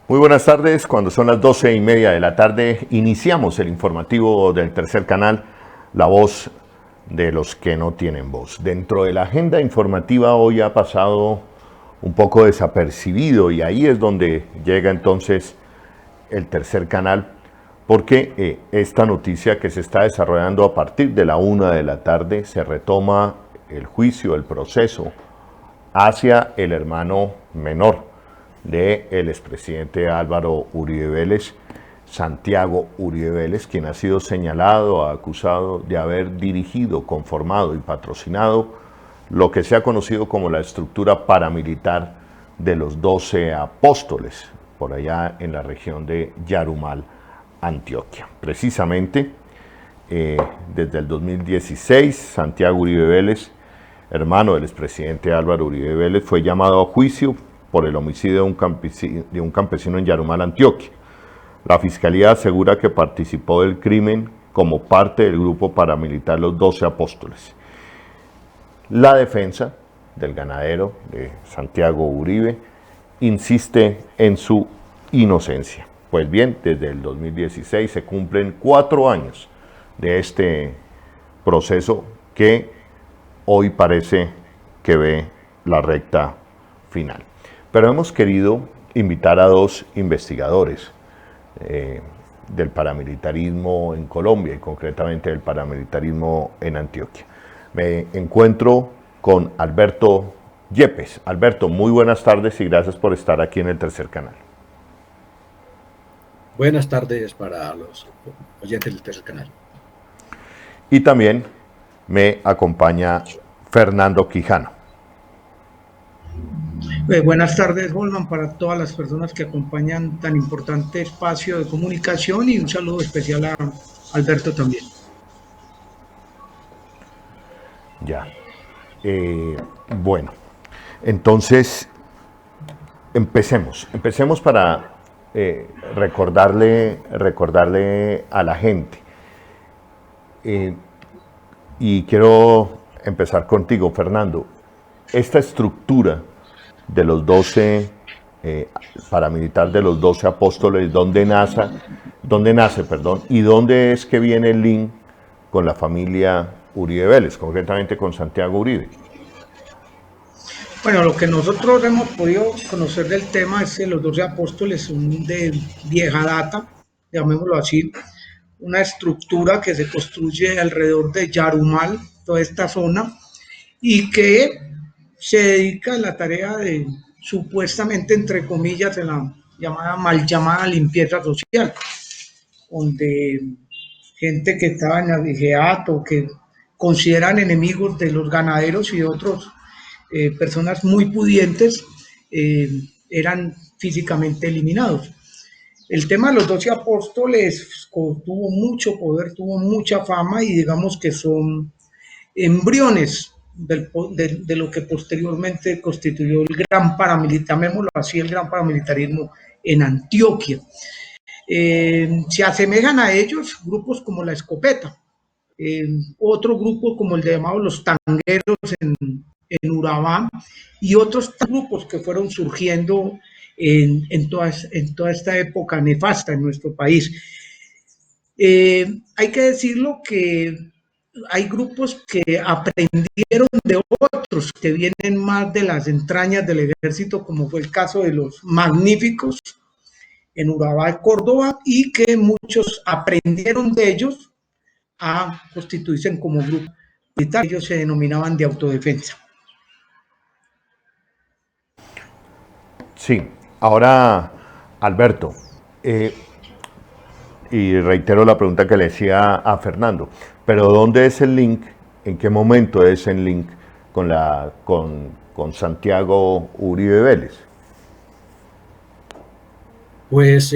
Muy buenas tardes, cuando son las 12:30 de la tarde, iniciamos el informativo del Tercer Canal, La Voz de los que no tienen voz. Dentro de la agenda informativa hoy ha pasado un poco desapercibido y ahí es donde llega entonces el Tercer Canal, porque esta noticia que se está desarrollando a partir de la 1 de la tarde se retoma el juicio, el proceso hacia el hermano menor del expresidente Álvaro Uribe Vélez, Santiago Uribe Vélez, quien ha sido señalado, acusado de haber dirigido, conformado y patrocinado lo que se ha conocido como la estructura paramilitar de los 12 apóstoles, por allá en la región de Yarumal, Antioquia. Precisamente, desde el 2016, Santiago Uribe Vélez, hermano del expresidente Álvaro Uribe Vélez, fue llamado a juicio por el homicidio de un campesino en Yarumal, Antioquia. La fiscalía asegura que participó del crimen como parte del grupo paramilitar Los 12 Apóstoles. La defensa del ganadero de Santiago Uribe insiste en su inocencia. Pues bien, desde el 2016 se cumplen 4 años de este proceso que hoy parece que ve la recta final. Pero hemos querido invitar a dos investigadores del paramilitarismo en Colombia y concretamente del paramilitarismo en Antioquia. Me encuentro con Alberto Yepes. Alberto, muy buenas tardes y gracias por estar aquí en el Tercer Canal. Buenas tardes para los oyentes del Tercer Canal. Y también me acompaña Fernando Quijano. Buenas tardes, Holman, para todas las personas que acompañan tan importante espacio de comunicación y un saludo especial a Alberto también. Ya. Bueno, entonces empecemos para recordarle a la gente. Y quiero empezar contigo, Fernando. Esta estructura de los 12 paramilitar de los 12 apóstoles, ¿dónde nace, y dónde es que viene el link con la familia Uribe Vélez, concretamente con Santiago Uribe? Bueno, lo que nosotros hemos podido conocer del tema es que los 12 apóstoles son de vieja data, llamémoslo así, una estructura que se construye alrededor de Yarumal, toda esta zona, y que se dedica a la tarea de, supuestamente, entre comillas, en la llamada, mal llamada limpieza social, donde gente que estaba en el vigiato, que consideran enemigos de los ganaderos y de otros personas muy pudientes, eran físicamente eliminados. El tema de los 12 apóstoles tuvo mucho poder, tuvo mucha fama y digamos que son embriones de lo que posteriormente constituyó el gran paramilitar, llamémoslo así, el gran paramilitarismo en Antioquia. Se asemejan a ellos grupos como la Escopeta, otro grupo como el de llamados los Tangueros en Urabá y otros grupos que fueron surgiendo en toda esta época nefasta en nuestro país. Hay que decirlo que hay grupos que aprendieron de otros que vienen más de las entrañas del ejército, como fue el caso de los Magníficos en Urabá y Córdoba, y que muchos aprendieron de ellos a constituirse como grupo militar. Ellos se denominaban de autodefensa. Sí, ahora, Alberto, y reitero la pregunta que le decía a Fernando, pero ¿dónde es el link? ¿En qué momento es el link con Santiago Uribe Vélez? Pues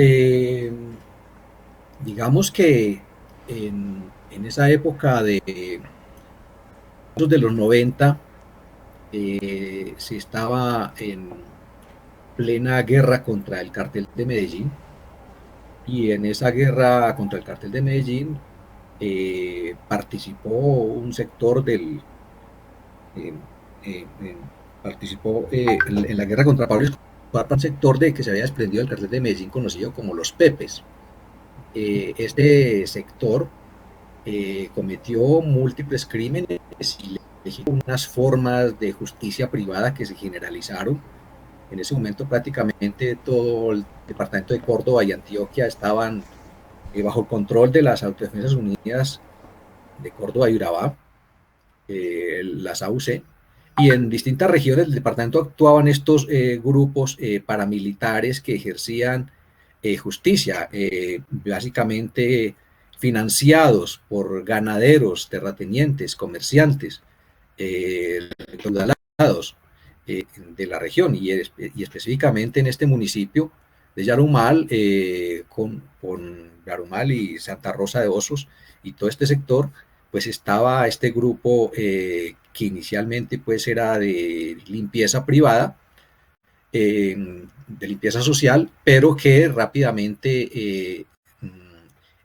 digamos que en esa época de los 90 se estaba en plena guerra contra el cartel de Medellín, y en esa guerra contra el cartel de Medellín participó un sector participó en la guerra contra Pablo Escobar, para un sector de que se había desprendido del cartel de Medellín conocido como los Pepes. Este sector cometió múltiples crímenes y unas formas de justicia privada que se generalizaron. En ese momento prácticamente todo el departamento de Córdoba y Antioquia estaban bajo el control de las Autodefensas Unidas de Córdoba y Urabá, las AUC, y en distintas regiones del departamento actuaban estos grupos paramilitares que ejercían justicia, básicamente financiados por ganaderos, terratenientes, comerciantes, feudalados de la región y específicamente en este municipio de Yarumal, con Yarumal y Santa Rosa de Osos y todo este sector, pues estaba este grupo que inicialmente pues era de limpieza privada, de limpieza social, pero que rápidamente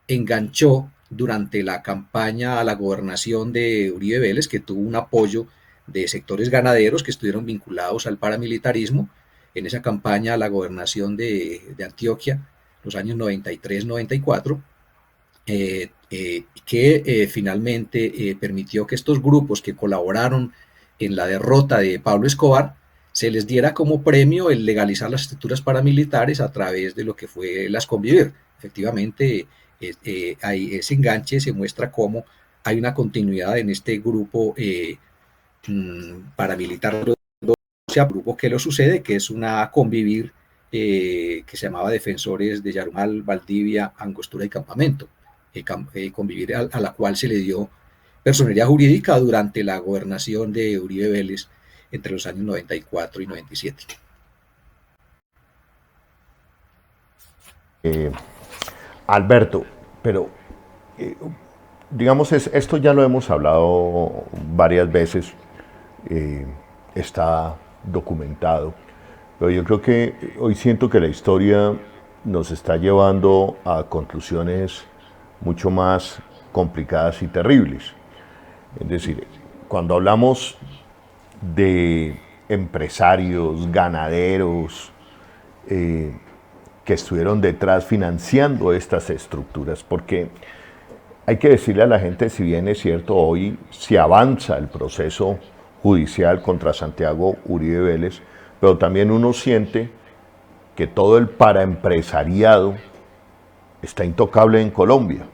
enganchó durante la campaña a la gobernación de Uribe Vélez, que tuvo un apoyo de sectores ganaderos que estuvieron vinculados al paramilitarismo en esa campaña a la gobernación de Antioquia, los años 93-94, que finalmente permitió que estos grupos que colaboraron en la derrota de Pablo Escobar se les diera como premio el legalizar las estructuras paramilitares a través de lo que fue las Convivir. Efectivamente, ese enganche se muestra cómo hay una continuidad en este grupo paramilitar, o sea, grupo que lo sucede, que es una Convivir que se llamaba Defensores de Yarumal, Valdivia, Angostura y Campamento, Convivir a la cual se le dio personería jurídica durante la gobernación de Uribe Vélez entre los años 94 y 97. Alberto, pero digamos, esto ya lo hemos hablado varias veces, está documentado, pero yo creo que hoy siento que la historia nos está llevando a conclusiones mucho más complicadas y terribles. Es decir, cuando hablamos de empresarios, ganaderos, que estuvieron detrás financiando estas estructuras, porque hay que decirle a la gente, si bien es cierto, hoy se avanza el proceso judicial contra Santiago Uribe Vélez, pero también uno siente que todo el paraempresariado está intocable en Colombia,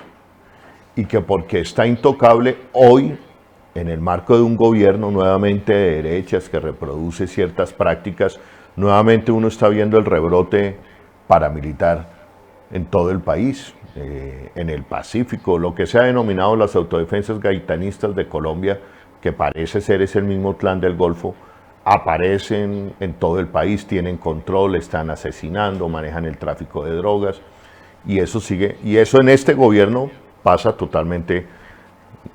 y que porque está intocable hoy, en el marco de un gobierno nuevamente de derechas que reproduce ciertas prácticas, nuevamente uno está viendo el rebrote paramilitar en todo el país, en el Pacífico, lo que se ha denominado las autodefensas gaitanistas de Colombia, que parece ser es el mismo clan del Golfo, aparecen en todo el país, tienen control, están asesinando, manejan el tráfico de drogas, y eso sigue, y eso en este gobierno pasa totalmente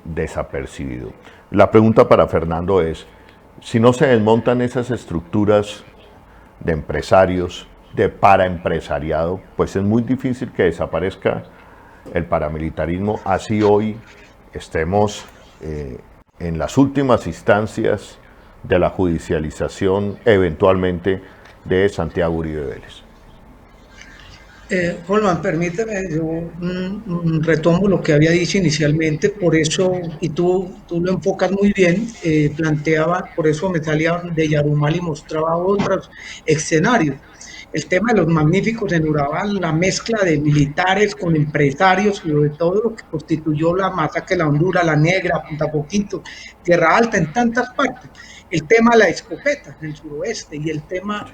desapercibido. La pregunta para Fernando es, si no se desmontan esas estructuras de empresarios, de paraempresariado, pues es muy difícil que desaparezca el paramilitarismo, así hoy estemos en las últimas instancias de la judicialización eventualmente de Santiago Uribe Vélez. Holman, permíteme, yo retomo lo que había dicho inicialmente, por eso, y tú lo enfocas muy bien, planteaba, por eso me salía de Yarumal y mostraba otros escenarios. El tema de los magníficos en Urabá, la mezcla de militares con empresarios, y de todo lo que constituyó la masacre de la Honduras, la Negra, Punta Poquito, Tierra Alta, en tantas partes. El tema de la escopeta en el suroeste y el tema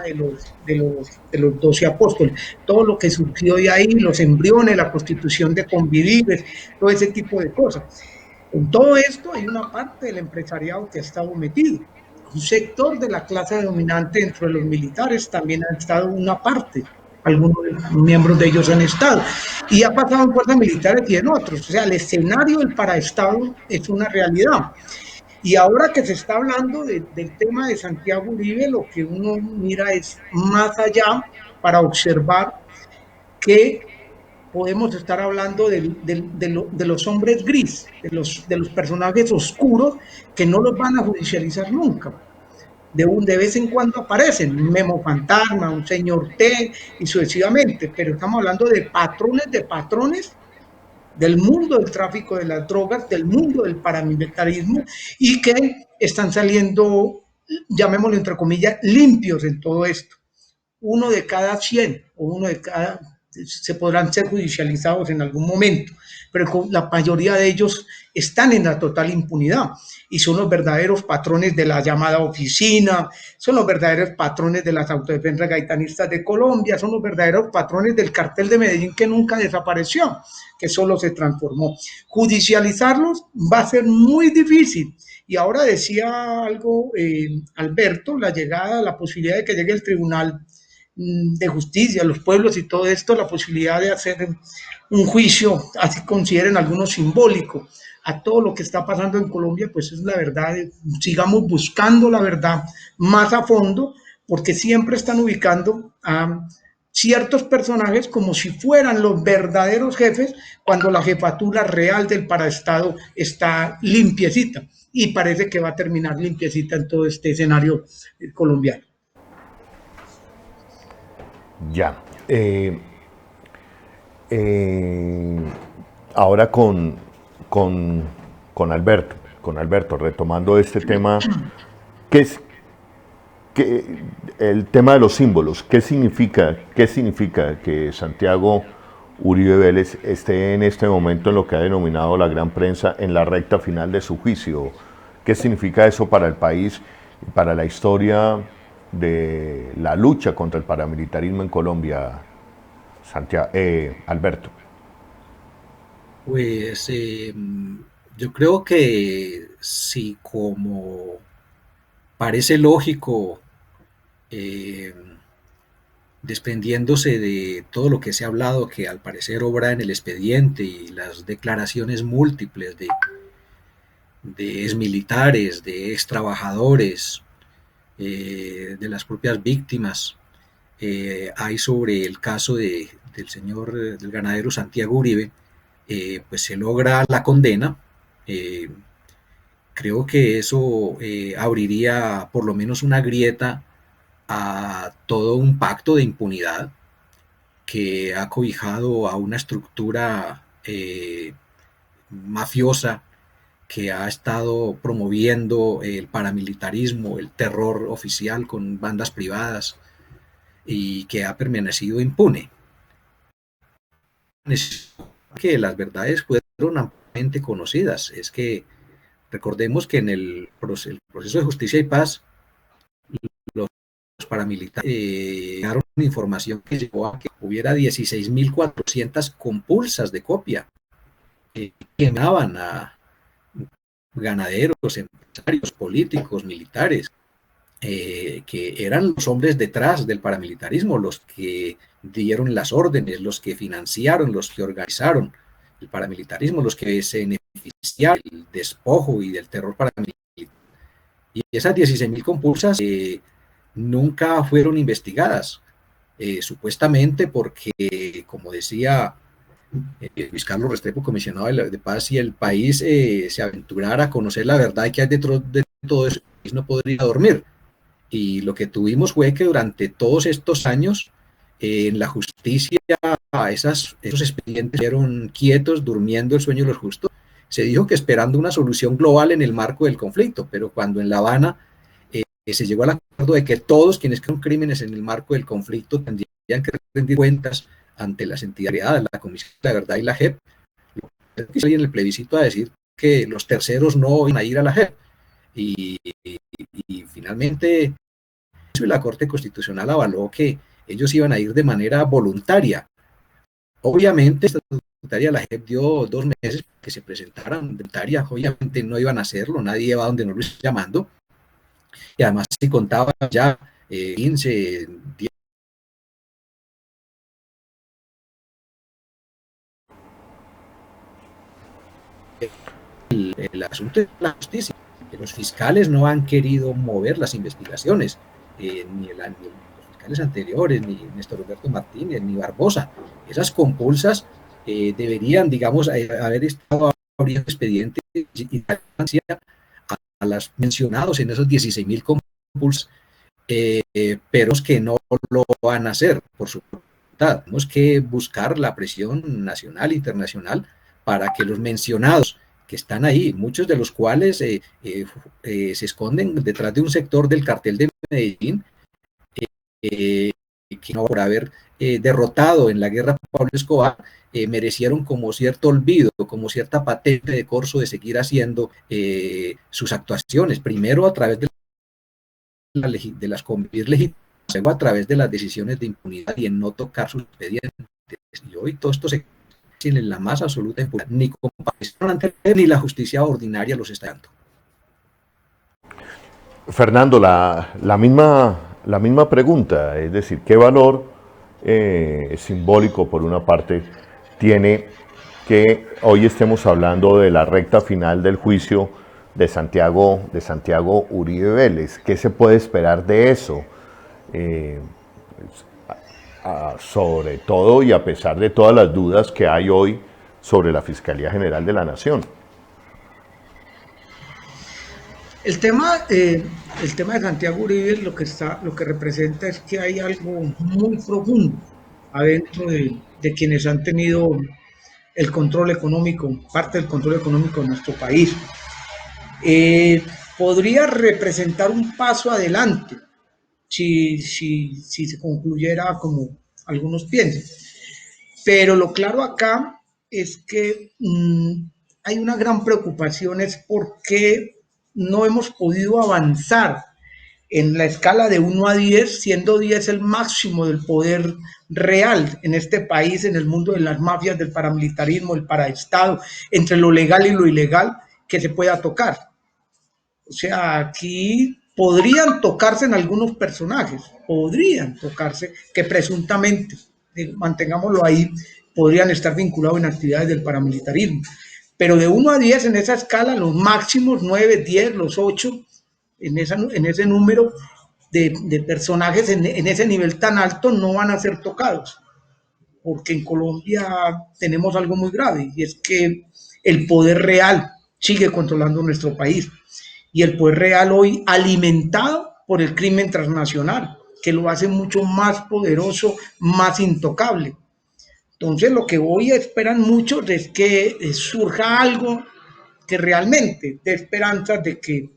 de los 12 apóstoles, todo lo que surgió de ahí, los embriones, la constitución de Convivir, todo ese tipo de cosas. En todo esto hay una parte del empresariado que ha estado metido. Un sector de la clase dominante dentro de los militares también ha estado una parte, algunos miembros de ellos han estado, y ha pasado en fuerzas militares y en otros. O sea, el escenario del paraestado es una realidad. Y ahora que se está hablando del tema de Santiago Uribe, lo que uno mira es más allá para observar que podemos estar hablando de los hombres gris, de los personajes oscuros que no los van a judicializar nunca. de vez en cuando aparecen, un Memo Fantasma, un señor T y sucesivamente, pero estamos hablando de patrones del mundo del tráfico de las drogas, del mundo del paramilitarismo y que están saliendo, llamémoslo entre comillas, limpios en todo esto. Uno de cada 100 o uno de cada se podrán ser judicializados en algún momento, pero la mayoría de ellos están en la total impunidad y son los verdaderos patrones de la llamada oficina, son los verdaderos patrones de las autodefensas gaitanistas de Colombia, son los verdaderos patrones del cartel de Medellín que nunca desapareció, que solo se transformó. Judicializarlos va a ser muy difícil. Y ahora decía algo Alberto, la llegada, la posibilidad de que llegue el tribunal de justicia, los pueblos y todo esto, la posibilidad de hacer un juicio, así consideren algunos simbólico, a todo lo que está pasando en Colombia, pues es la verdad, sigamos buscando la verdad más a fondo, porque siempre están ubicando a ciertos personajes como si fueran los verdaderos jefes, cuando la jefatura real del paraestado está limpiecita, y parece que va a terminar limpiecita en todo este escenario colombiano. Ya. Ahora con Alberto, retomando este tema, ¿qué es el tema de los símbolos? ¿Qué significa que Santiago Uribe Vélez esté en este momento en lo que ha denominado la gran prensa en la recta final de su juicio? ¿Qué significa eso para el país y para la historia de la lucha contra el paramilitarismo en Colombia, Alberto? Pues yo creo que si como parece lógico, eh, desprendiéndose de todo lo que se ha hablado, que al parecer obra en el expediente y las declaraciones múltiples de exmilitares, de ex trabajadores, de las propias víctimas, hay sobre el caso del señor, del ganadero Santiago Uribe, pues se logra la condena. Creo que eso abriría por lo menos una grieta a todo un pacto de impunidad que ha cobijado a una estructura mafiosa que ha estado promoviendo el paramilitarismo, el terror oficial con bandas privadas y que ha permanecido impune. Que las verdades fueron ampliamente conocidas. Es que recordemos que en el proceso de justicia y paz, los paramilitares dieron información que llevó a que hubiera 16.400 compulsas de copia que quemaban a ganaderos, empresarios, políticos, militares, que eran los hombres detrás del paramilitarismo, los que dieron las órdenes, los que financiaron, los que organizaron el paramilitarismo, los que se beneficiaron del despojo y del terror paramilitar. Y esas 16.000 compulsas nunca fueron investigadas, supuestamente porque, como decía Luis Carlos Restrepo, comisionado de paz, si el país se aventurara a conocer la verdad que hay detrás de todo eso, el país no podría dormir. Y lo que tuvimos fue que durante todos estos años en la justicia esos expedientes fueron quietos, durmiendo el sueño de los justos. Se dijo que esperando una solución global en el marco del conflicto, pero cuando en La Habana se llegó al acuerdo de que todos quienes cometieron crímenes en el marco del conflicto tendrían que rendir cuentas ante las entidades, la Comisión de la Verdad y la JEP, salía en el plebiscito a decir que los terceros no iban a ir a la JEP. Y finalmente la Corte Constitucional avaló que ellos iban a ir de manera voluntaria. Obviamente esta voluntaria la JEP dio 2 meses que se presentaran voluntaria, obviamente no iban a hacerlo, nadie iba a donde no lo estaban llamando, y además si contaban ya 15, 10. El asunto de la justicia, que los fiscales no han querido mover las investigaciones, ni los fiscales anteriores, ni Néstor Humberto Martínez, ni Barbosa. Esas compulsas deberían, digamos, haber estado abriendo expedientes y a las mencionados en esos 16.000 compulsas pero es que no lo van a hacer por su voluntad. Tenemos que buscar la presión nacional e internacional para que los mencionados que están ahí, muchos de los cuales se esconden detrás de un sector del cartel de Medellín, que no por haber derrotado en la guerra a Pablo Escobar, merecieron como cierto olvido, como cierta patente de corso de seguir haciendo sus actuaciones, primero a través de las convivir legítimas, luego a través de las decisiones de impunidad y en no tocar sus expedientes. Y hoy todo esto se tiene la más absoluta impunidad, ni compasión ante ni la justicia ordinaria los está dando. Fernando, la misma pregunta, es decir, ¿qué valor simbólico, por una parte, tiene que hoy estemos hablando de la recta final del juicio de Santiago Uribe Vélez? ¿Qué se puede esperar de eso? Sobre todo y a pesar de todas las dudas que hay hoy sobre la Fiscalía General de la Nación. El tema de Santiago Uribe lo que representa es que hay algo muy profundo adentro de quienes han tenido el control económico, parte del control económico de nuestro país. Podría representar un paso adelante si se concluyera como algunos piensan. Pero lo claro acá es que hay una gran preocupación, es por qué no hemos podido avanzar en la escala de 1 a 10, siendo 10 el máximo del poder real en este país, en el mundo de las mafias, del paramilitarismo, el paraestado, entre lo legal y lo ilegal que se pueda tocar. O sea, aquí podrían tocarse en algunos personajes, podrían tocarse que presuntamente, mantengámoslo ahí, podrían estar vinculados en actividades del paramilitarismo. Pero de 1 a 10 en esa escala, los máximos 9, 10, los 8, en ese número de personajes en ese nivel tan alto no van a ser tocados. Porque en Colombia tenemos algo muy grave y es que el poder real sigue controlando nuestro país. Y el poder real hoy alimentado por el crimen transnacional, que lo hace mucho más poderoso, más intocable. Entonces lo que hoy esperan muchos es que surja algo que realmente dé esperanzas de que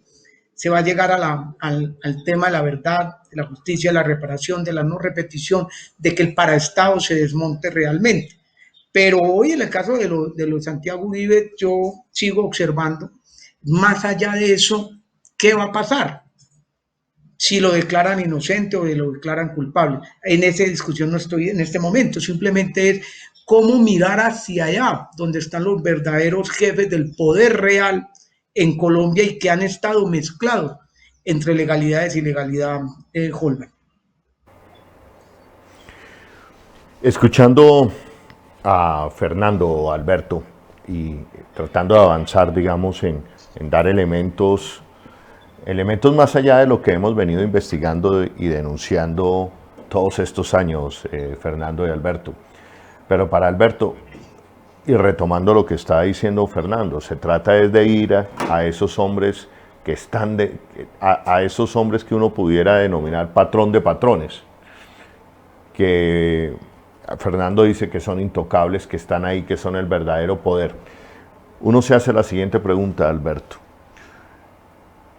se va a llegar al tema de la verdad, de la justicia, de la reparación, de la no repetición, de que el paraestado se desmonte realmente. Pero hoy en el caso de los Santiago Uribe, yo sigo observando, más allá de eso, ¿qué va a pasar? Si lo declaran inocente o lo declaran culpable. En esa discusión no estoy en este momento, simplemente es cómo mirar hacia allá, donde están los verdaderos jefes del poder real en Colombia y que han estado mezclados entre legalidades y ilegalidad, Holman. Escuchando a Fernando, Alberto, y tratando de avanzar, digamos, en dar elementos más allá de lo que hemos venido investigando y denunciando todos estos años, Fernando y Alberto. Pero para Alberto, y retomando lo que está diciendo Fernando, se trata es de ir a esos hombres que están a esos hombres que uno pudiera denominar patrón de patrones, que Fernando dice que son intocables, que están ahí, que son el verdadero poder. Uno se hace la siguiente pregunta, Alberto.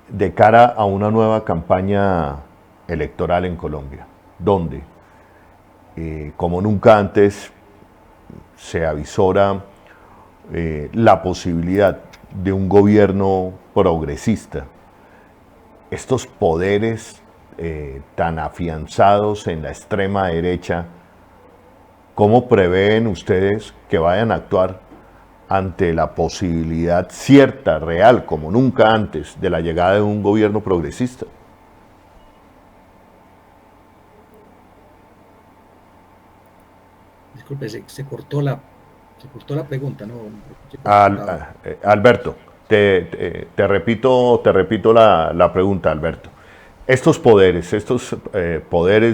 De cara a una nueva campaña electoral en Colombia, donde, como nunca antes, se avisora la posibilidad de un gobierno progresista, estos poderes tan afianzados en la extrema derecha, ¿cómo prevén ustedes que vayan a actuar ante la posibilidad cierta, real, como nunca antes, de la llegada de un gobierno progresista? Disculpe, se cortó la pregunta, ¿no? Alberto, te repito la pregunta, Alberto. Estos poderes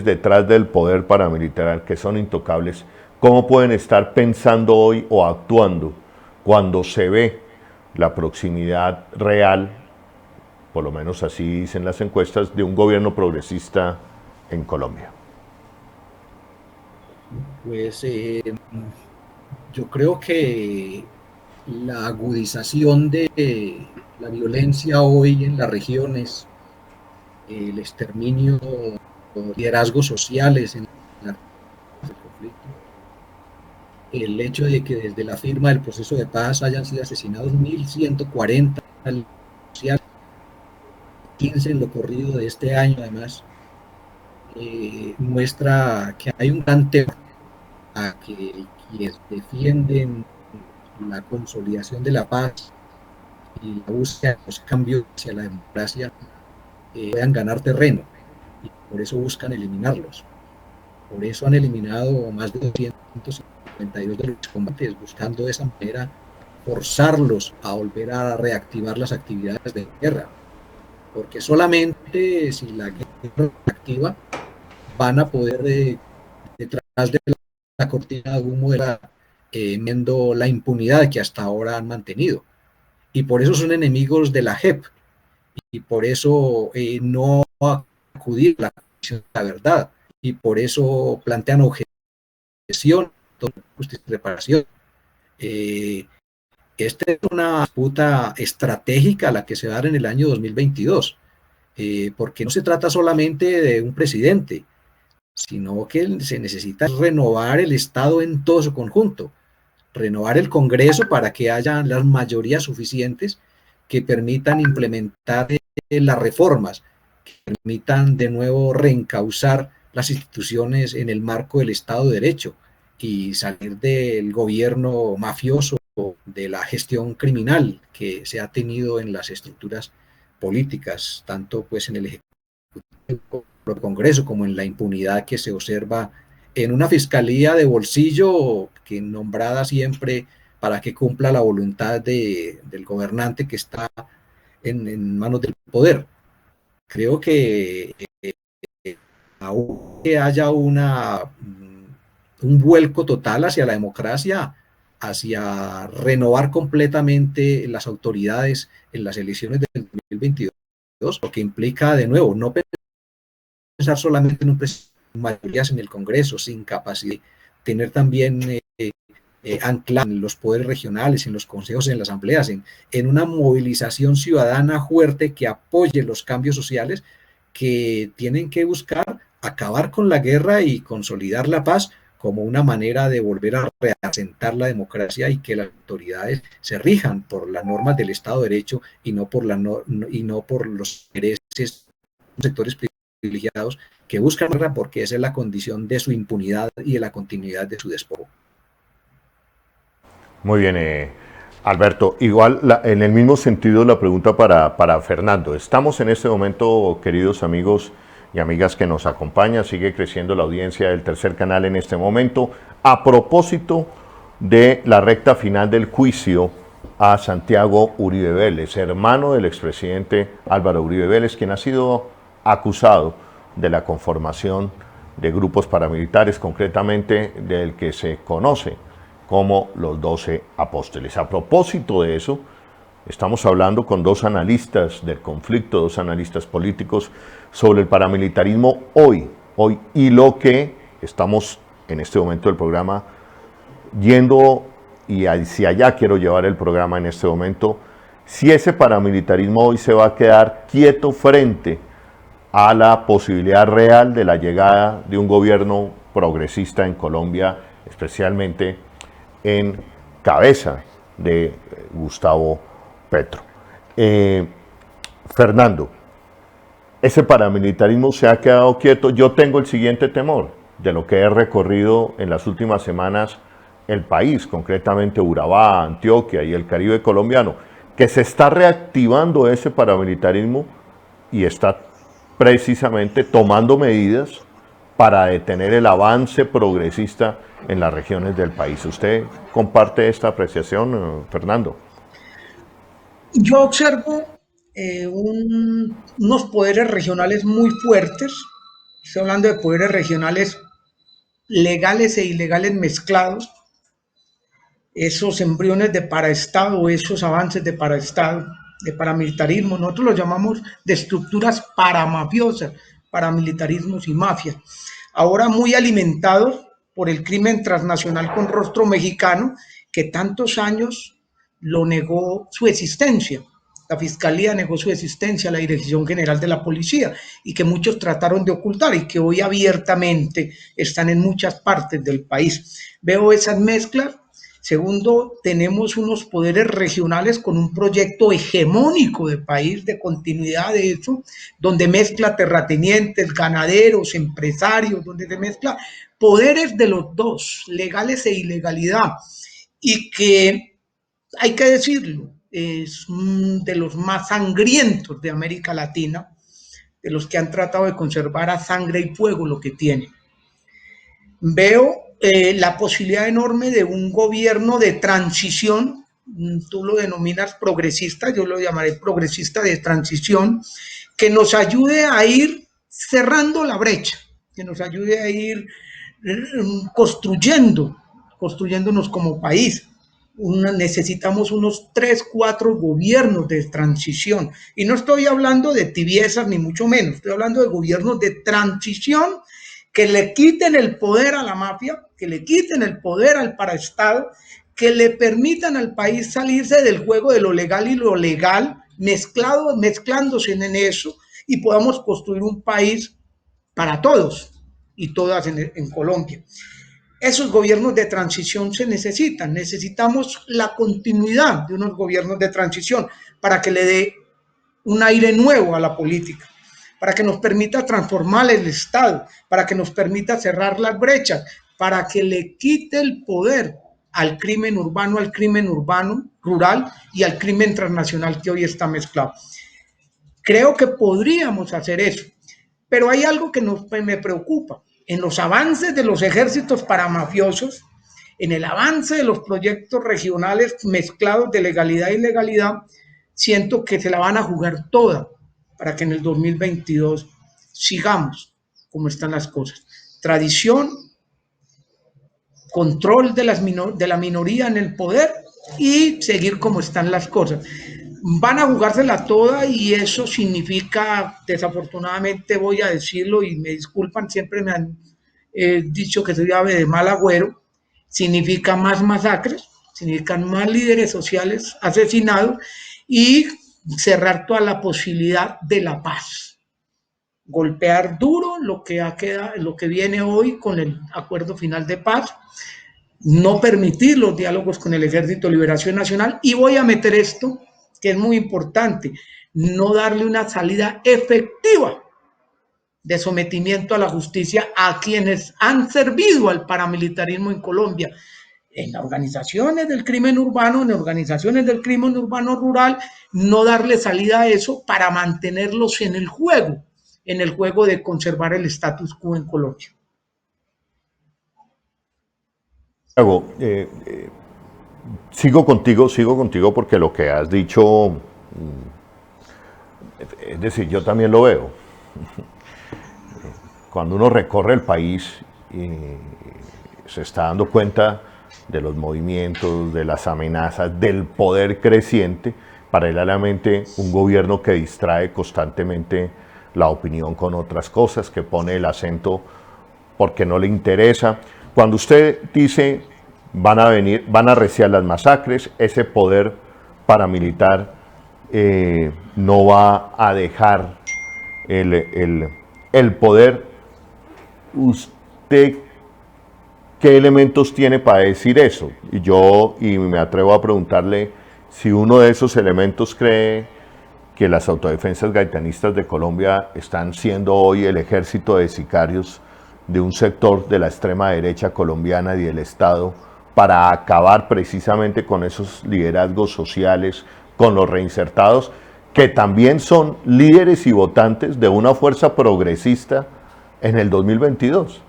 detrás del poder paramilitar que son intocables, ¿cómo pueden estar pensando hoy o actuando cuando se ve la proximidad real por lo menos así dicen las encuestas, de un gobierno progresista en Colombia? Pues yo creo que la agudización de la violencia hoy en las regiones, el exterminio, los liderazgos sociales en el conflicto, el hecho de que desde la firma del proceso de paz hayan sido asesinados 1.140 sociales, 15 en lo corrido de este año además, muestra que hay un gran temor a que quienes defienden la consolidación de la paz y la búsqueda de los cambios hacia la democracia puedan ganar terreno, y por eso buscan eliminarlos. Por eso han eliminado más de 252 de los combates, buscando de esa manera forzarlos a volver a reactivar las actividades de guerra. Porque solamente si la guerra es reactiva van a poder, detrás de la cortina de humo, viendo la impunidad que hasta ahora han mantenido. Y por eso son enemigos de la JEP, y por eso no acudir a la verdad, y por eso plantean objeción, justicia y reparación. Esta es una disputa estratégica la que se va a dar en el año 2022, porque no se trata solamente de un presidente, sino que se necesita renovar el Estado en todo su conjunto, renovar el Congreso para que haya las mayorías suficientes que permitan implementar las reformas, que permitan de nuevo reencauzar las instituciones en el marco del Estado de Derecho y salir del gobierno mafioso, de la gestión criminal que se ha tenido en las estructuras políticas, tanto pues en el Ejecutivo, el Congreso, como en la impunidad que se observa en una fiscalía de bolsillo que nombrada siempre para que cumpla la voluntad del gobernante que está en manos del poder. Creo que aún que haya un vuelco total hacia la democracia, hacia renovar completamente las autoridades en las elecciones del 2022, lo que implica, de nuevo, no pensar solamente en un presidente, mayorías en el Congreso, sin capacidad de tener también ancla en los poderes regionales, en los consejos, en las asambleas, en una movilización ciudadana fuerte que apoye los cambios sociales que tienen que buscar acabar con la guerra y consolidar la paz como una manera de volver a reasentar la democracia y que las autoridades se rijan por las normas del Estado de Derecho y no por los intereses de sectores privilegiados que buscan guerra, porque esa es la condición de su impunidad y de la continuidad de su despojo. Muy bien, Alberto. Igual, en el mismo sentido, la pregunta para Fernando. Estamos en este momento, queridos amigos y amigas que nos acompañan, sigue creciendo la audiencia del Tercer Canal en este momento, a propósito de la recta final del juicio a Santiago Uribe Vélez, hermano del expresidente Álvaro Uribe Vélez, quien ha sido acusado de la conformación de grupos paramilitares, concretamente del que se conoce como los 12 apóstoles. A propósito de eso, estamos hablando con dos analistas del conflicto, dos analistas políticos, sobre el paramilitarismo hoy, y lo que estamos en este momento del programa yendo, y hacia allá quiero llevar el programa en este momento, si ese paramilitarismo hoy se va a quedar quieto frente a la posibilidad real de la llegada de un gobierno progresista en Colombia, especialmente en cabeza de Gustavo Petro. Fernando, ese paramilitarismo se ha quedado quieto. Yo tengo el siguiente temor de lo que he recorrido en las últimas semanas el país, concretamente Urabá, Antioquia y el Caribe colombiano, que se está reactivando ese paramilitarismo y está precisamente tomando medidas para detener el avance progresista en las regiones del país. ¿Usted comparte esta apreciación, Fernando? Yo observo unos poderes regionales muy fuertes. Estoy hablando de poderes regionales legales e ilegales mezclados, esos embriones de paraestado, esos avances de paraestado. de paramilitarismo, nosotros lo llamamos de estructuras paramafiosas, paramilitarismos y mafias, ahora muy alimentados por el crimen transnacional con rostro mexicano, que tantos años lo negó su existencia. La Fiscalía negó su existencia a la Dirección General de la Policía y que muchos trataron de ocultar y que hoy abiertamente están en muchas partes del país. Veo esas mezclas. Segundo, tenemos unos poderes regionales con un proyecto hegemónico de país, de continuidad de eso, donde mezcla terratenientes, ganaderos, empresarios, donde se mezcla poderes de los dos, legales e ilegalidad, y que, hay que decirlo, es de los más sangrientos de América Latina, de los que han tratado de conservar a sangre y fuego lo que tienen. Veo la posibilidad enorme de un gobierno de transición, tú lo denominas progresista, yo lo llamaré progresista de transición, que nos ayude a ir cerrando la brecha, que nos ayude a ir construyéndonos como país. Necesitamos unos 3, 4 gobiernos de transición. Y no estoy hablando de tibiezas, ni mucho menos. Estoy hablando de gobiernos de transición que le quiten el poder a la mafia, que le quiten el poder al paraestado, que le permitan al país salirse del juego de lo legal y lo legal, mezclándose en eso, y podamos construir un país para todos y todas en Colombia. Esos gobiernos de transición se necesitan. Necesitamos la continuidad de unos gobiernos de transición para que le dé un aire nuevo a la política, para que nos permita transformar el Estado, para que nos permita cerrar las brechas, para que le quite el poder al crimen urbano rural y al crimen transnacional que hoy está mezclado. Creo que podríamos hacer eso, pero hay algo que me preocupa. En los avances de los ejércitos paramafiosos, en el avance de los proyectos regionales mezclados de legalidad e ilegalidad, siento que se la van a jugar toda para que en el 2022 sigamos como están las cosas. Tradición, control de la minoría en el poder y seguir como están las cosas. Van a jugársela toda y eso significa, desafortunadamente voy a decirlo y me disculpan, siempre me han dicho que soy ave de mal agüero, significa más masacres, significan más líderes sociales asesinados y cerrar toda la posibilidad de la paz. Golpear duro lo que viene hoy con el acuerdo final de paz, no permitir los diálogos con el Ejército de Liberación Nacional y voy a meter esto, que es muy importante, no darle una salida efectiva de sometimiento a la justicia a quienes han servido al paramilitarismo en Colombia, en organizaciones del crimen urbano, en organizaciones del crimen urbano rural, no darle salida a eso para mantenerlos en el juego de conservar el status quo en Colombia. Hago, sigo contigo porque lo que has dicho, es decir, yo también lo veo. Cuando uno recorre el país se está dando cuenta de los movimientos, de las amenazas, del poder creciente, paralelamente un gobierno que distrae constantemente la opinión con otras cosas, que pone el acento porque no le interesa. Cuando usted dice van a arreciar las masacres, ese poder paramilitar no va a dejar el poder, ¿usted qué elementos tiene para decir eso? Y me atrevo a preguntarle si uno de esos elementos cree que las autodefensas gaitanistas de Colombia están siendo hoy el ejército de sicarios de un sector de la extrema derecha colombiana y del Estado para acabar precisamente con esos liderazgos sociales, con los reinsertados, que también son líderes y votantes de una fuerza progresista en el 2022.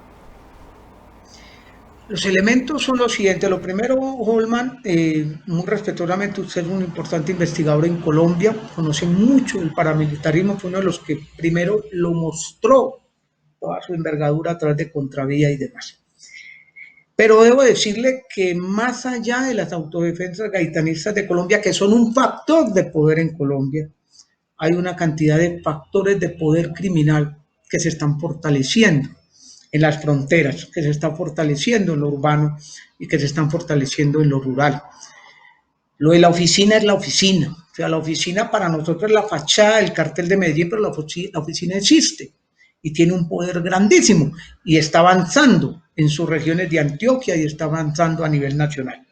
Los elementos son los siguientes. Lo primero, Holman, muy respetuosamente, usted es un importante investigador en Colombia, conoce mucho el paramilitarismo, fue uno de los que primero lo mostró toda su envergadura a través de Contravía y demás. Pero debo decirle que más allá de las autodefensas gaitanistas de Colombia, que son un factor de poder en Colombia, hay una cantidad de factores de poder criminal que se están fortaleciendo en las fronteras, que se están fortaleciendo en lo urbano y que se están fortaleciendo en lo rural. Lo de la oficina es la oficina. O sea, la oficina para nosotros es la fachada del cartel de Medellín, pero la oficina existe y tiene un poder grandísimo y está avanzando en sus regiones de Antioquia y está avanzando a nivel nacional.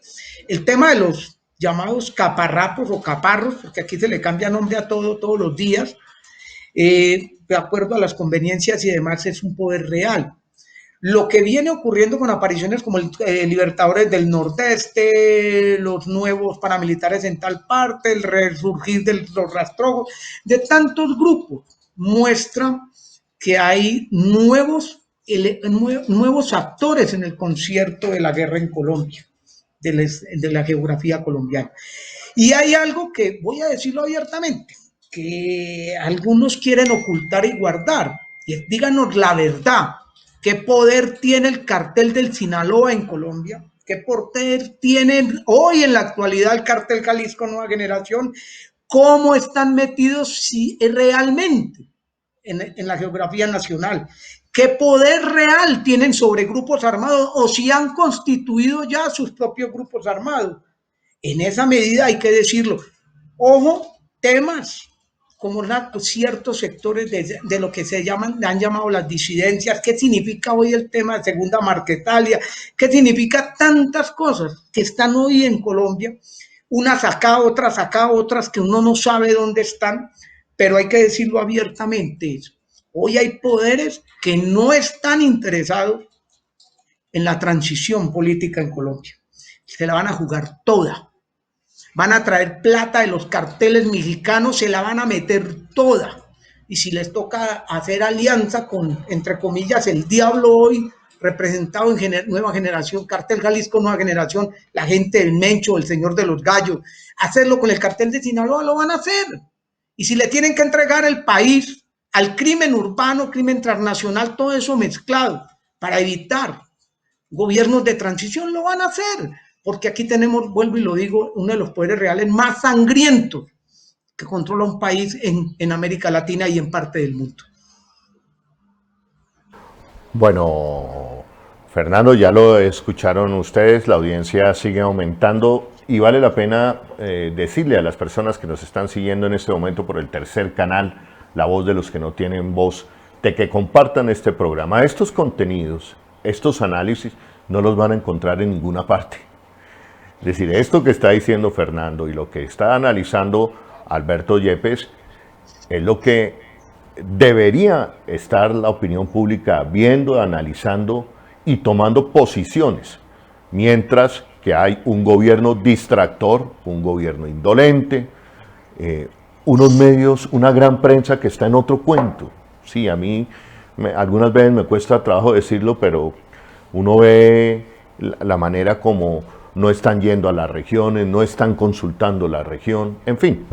El tema de los llamados caparrapos o caparros, porque aquí se le cambia nombre a todo todos los días, de acuerdo a las conveniencias y demás, es un poder real. Lo que viene ocurriendo con apariciones como el Libertadores del Nordeste, los nuevos paramilitares en tal parte, el resurgir de los rastrojos, de tantos grupos, muestra que hay nuevos actores en el concierto de la guerra en Colombia, de la geografía colombiana. Y hay algo que voy a decirlo abiertamente, que algunos quieren ocultar y guardar. Y es, díganos la verdad, ¿qué poder tiene el cartel del Sinaloa en Colombia? ¿Qué poder tiene hoy en la actualidad el cartel Jalisco Nueva Generación? ¿Cómo están metidos si realmente en la geografía nacional? ¿Qué poder real tienen sobre grupos armados o si han constituido ya sus propios grupos armados? En esa medida hay que decirlo. Ojo, temas como ciertos sectores de lo que han llamado las disidencias, qué significa hoy el tema de segunda Marquetalia, qué significa tantas cosas que están hoy en Colombia, unas acá, otras que uno no sabe dónde están, pero hay que decirlo abiertamente. Hoy hay poderes que no están interesados en la transición política en Colombia. Se la van a jugar toda. Van a traer plata de los carteles mexicanos, se la van a meter toda. Y si les toca hacer alianza con, entre comillas, el diablo hoy, representado en Nueva Generación, Cartel Jalisco Nueva Generación, la gente del Mencho, el Señor de los Gallos, hacerlo con el cartel de Sinaloa, lo van a hacer. Y si le tienen que entregar el país al crimen urbano, crimen transnacional, todo eso mezclado, para evitar gobiernos de transición, lo van a hacer, porque aquí tenemos, vuelvo y lo digo, uno de los poderes reales más sangrientos que controla un país en América Latina y en parte del mundo. Bueno, Fernando, ya lo escucharon ustedes, la audiencia sigue aumentando y vale la pena decirle a las personas que nos están siguiendo en este momento por el tercer canal, La Voz de los que no tienen voz, de que compartan este programa. Estos contenidos, estos análisis, no los van a encontrar en ninguna parte. Es decir, esto que está diciendo Fernando y lo que está analizando Alberto Yepes es lo que debería estar la opinión pública viendo, analizando y tomando posiciones, mientras que hay un gobierno distractor, un gobierno indolente, unos medios, una gran prensa que está en otro cuento. Sí, a mí algunas veces me cuesta trabajo decirlo, pero uno ve la manera como no están yendo a las regiones, no están consultando la región, en fin.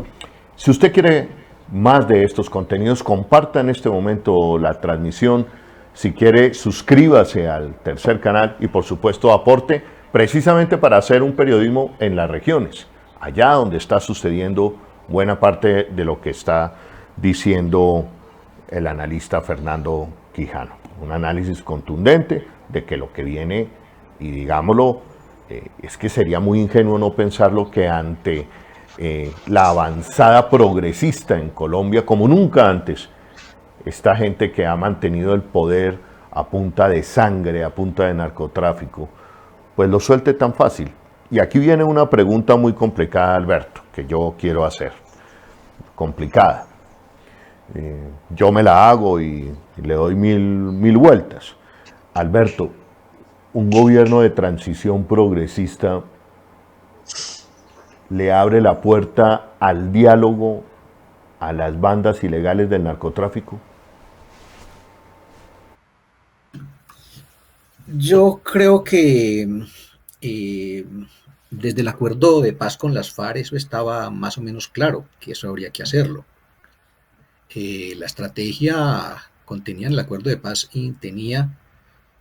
Si usted quiere más de estos contenidos, comparta en este momento la transmisión. Si quiere, suscríbase al tercer canal y por supuesto aporte precisamente para hacer un periodismo en las regiones, allá donde está sucediendo buena parte de lo que está diciendo el analista Fernando Quijano. Un análisis contundente de que lo que viene, y digámoslo, es que sería muy ingenuo no pensarlo, que ante la avanzada progresista en Colombia, como nunca antes, esta gente que ha mantenido el poder a punta de sangre, a punta de narcotráfico, pues lo suelte tan fácil. Y aquí viene una pregunta muy complicada, Alberto, que yo quiero hacer. Complicada. Yo me la hago y le doy mil vueltas. Alberto, un gobierno de transición progresista le abre la puerta al diálogo a las bandas ilegales del narcotráfico. Yo creo que desde el acuerdo de paz con las FARC eso estaba más o menos claro, que eso habría que hacerlo. La estrategia contenida en el acuerdo de paz y tenía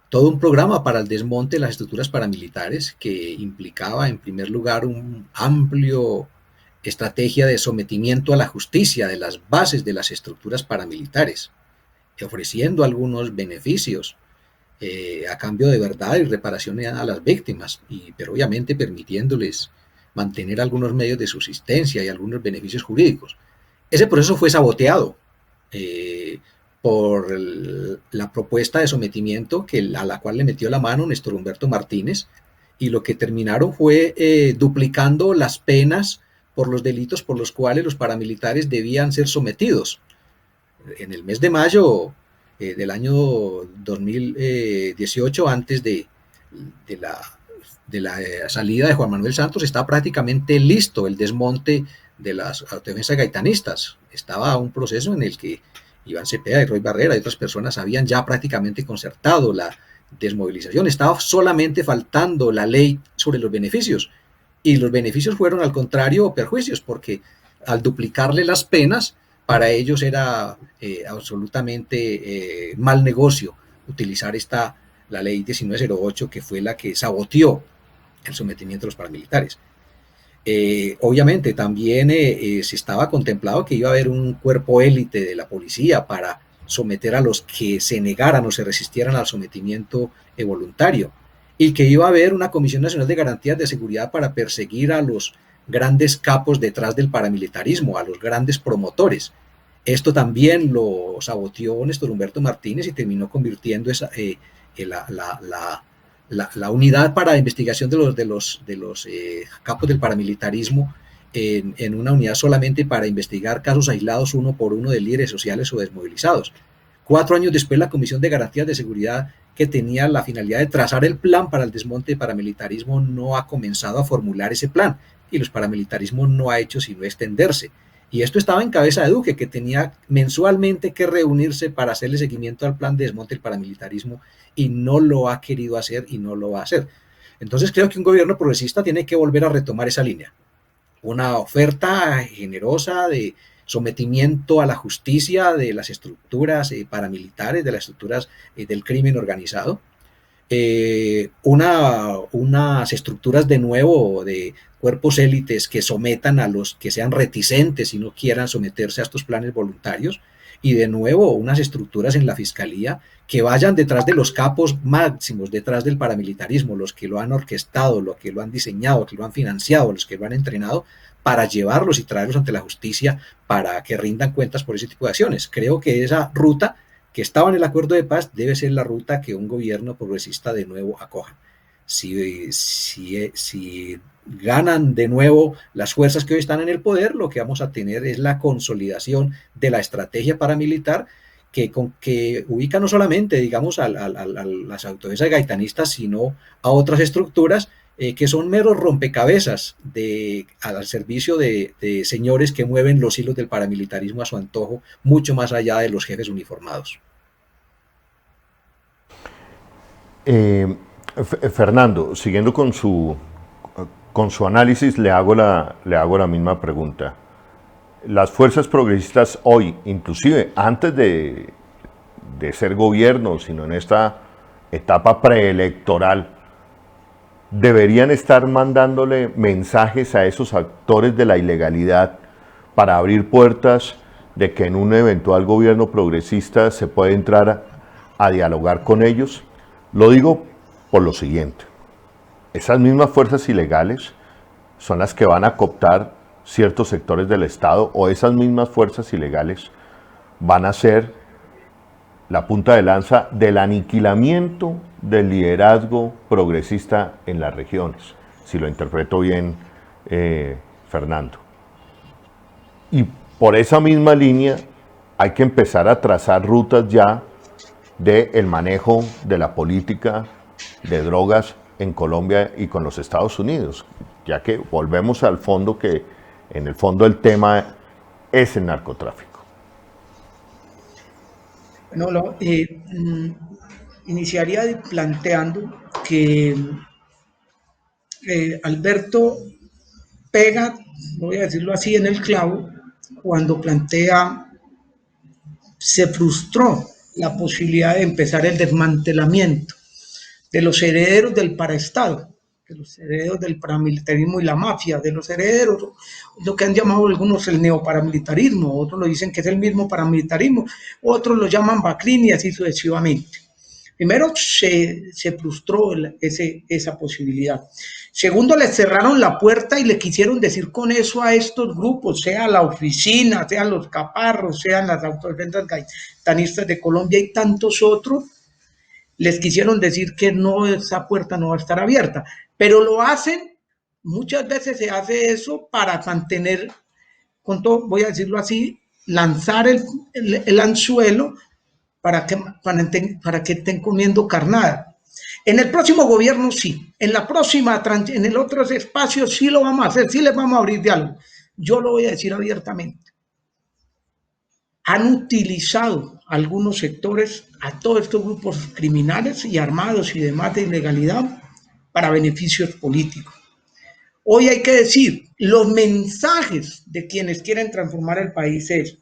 todo un programa para el desmonte de las estructuras paramilitares que implicaba en primer lugar un amplio estrategia de sometimiento a la justicia de las bases de las estructuras paramilitares, ofreciendo algunos beneficios a cambio de verdad y reparación a las víctimas, pero obviamente permitiéndoles mantener algunos medios de subsistencia y algunos beneficios jurídicos. Ese proceso fue saboteado por la propuesta de sometimiento a la cual le metió la mano Néstor Humberto Martínez, y lo que terminaron fue duplicando las penas por los delitos por los cuales los paramilitares debían ser sometidos. En el mes de mayo del año 2018, antes de la salida de Juan Manuel Santos, estaba prácticamente listo el desmonte de las autodefensas gaitanistas. Estaba un proceso en el que Iván Cepeda y Roy Barrera y otras personas habían ya prácticamente concertado la desmovilización. Estaba solamente faltando la ley sobre los beneficios, y los beneficios fueron al contrario perjuicios, porque al duplicarle las penas, para ellos era absolutamente mal negocio utilizar la ley 1908, que fue la que saboteó el sometimiento de los paramilitares. Obviamente también se estaba contemplado que iba a haber un cuerpo élite de la policía para someter a los que se negaran o se resistieran al sometimiento voluntario, y que iba a haber una Comisión Nacional de Garantías de Seguridad para perseguir a los grandes capos detrás del paramilitarismo, a los grandes promotores. Esto también lo saboteó Néstor Humberto Martínez y terminó convirtiendo la unidad para investigación de los capos del paramilitarismo en una unidad solamente para investigar casos aislados uno por uno de líderes sociales o desmovilizados. 4 años después, la Comisión de Garantías de Seguridad, que tenía la finalidad de trazar el plan para el desmonte del paramilitarismo, no ha comenzado a formular ese plan, y los paramilitarismos no ha hecho sino extenderse. Y esto estaba en cabeza de Duque, que tenía mensualmente que reunirse para hacerle seguimiento al plan de desmonte del paramilitarismo, y no lo ha querido hacer y no lo va a hacer. Entonces creo que un gobierno progresista tiene que volver a retomar esa línea. Una oferta generosa de sometimiento a la justicia de las estructuras paramilitares, de las estructuras del crimen organizado. Unas estructuras de nuevo de cuerpos élites que sometan a los que sean reticentes y no quieran someterse a estos planes voluntarios, y de nuevo unas estructuras en la fiscalía que vayan detrás de los capos máximos, detrás del paramilitarismo, los que lo han orquestado, los que lo han diseñado, los que lo han financiado, los que lo han entrenado, para llevarlos y traerlos ante la justicia para que rindan cuentas por ese tipo de acciones. Creo que esa ruta que estaba en el acuerdo de paz debe ser la ruta que un gobierno progresista de nuevo acoja. Si ganan de nuevo las fuerzas que hoy están en el poder, lo que vamos a tener es la consolidación de la estrategia paramilitar que ubica no solamente, digamos, a las autodefensas gaitanistas, sino a otras estructuras que son meros rompecabezas al servicio de señores que mueven los hilos del paramilitarismo a su antojo, mucho más allá de los jefes uniformados. Fernando, siguiendo con su análisis, le hago la misma pregunta. Las fuerzas progresistas hoy, inclusive antes de ser gobierno, sino en esta etapa preelectoral, deberían estar mandándole mensajes a esos actores de la ilegalidad para abrir puertas de que en un eventual gobierno progresista se puede entrar a dialogar con ellos. Lo digo por lo siguiente: esas mismas fuerzas ilegales son las que van a cooptar ciertos sectores del Estado, o esas mismas fuerzas ilegales van a ser la punta de lanza del aniquilamiento del liderazgo progresista en las regiones, si lo interpreto bien, Fernando. Y por esa misma línea hay que empezar a trazar rutas ya del manejo de la política de drogas en Colombia y con los Estados Unidos, ya que volvemos al fondo, que en el fondo el tema es el narcotráfico. Bueno, iniciaría planteando que Alberto pega, voy a decirlo así, en el clavo cuando plantea: se frustró la posibilidad de empezar el desmantelamiento de los herederos del paraestado, de los herederos del paramilitarismo y la mafia, de los herederos, lo que han llamado algunos el neoparamilitarismo, otros lo dicen que es el mismo paramilitarismo, otros lo llaman Baclín y así sucesivamente. Primero, se frustró esa posibilidad. Segundo, le cerraron la puerta y le quisieron decir con eso a estos grupos, sea la oficina, sean los caparros, sean las autodefensas gaitanistas de Colombia y tantos otros, les quisieron decir que no, esa puerta no va a estar abierta. Pero lo hacen, muchas veces se hace eso para mantener, con todo, voy a decirlo así, lanzar el anzuelo para que estén comiendo carnada. En el próximo gobierno sí, en el otro espacio sí lo vamos a hacer, sí les vamos a abrir diálogo. Yo lo voy a decir abiertamente. Han utilizado algunos sectores a todos estos grupos criminales y armados y demás de ilegalidad para beneficios políticos. Hoy hay que decir, los mensajes de quienes quieren transformar el país es: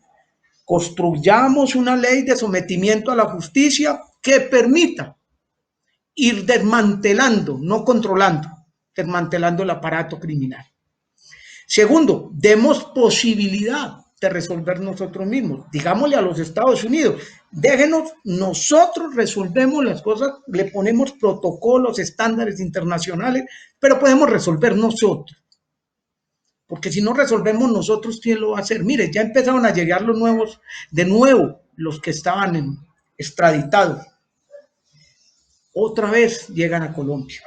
construyamos una ley de sometimiento a la justicia que permita ir desmantelando, no controlando, desmantelando el aparato criminal. Segundo, demos posibilidad de resolver nosotros mismos. Digámosle a los Estados Unidos, déjenos, nosotros resolvemos las cosas, le ponemos protocolos, estándares internacionales, pero podemos resolver nosotros. Porque si no resolvemos nosotros, ¿quién lo va a hacer? Mire, ya empezaron a llegar los nuevos, de nuevo, los que estaban extraditados. Otra vez llegan a Colombia.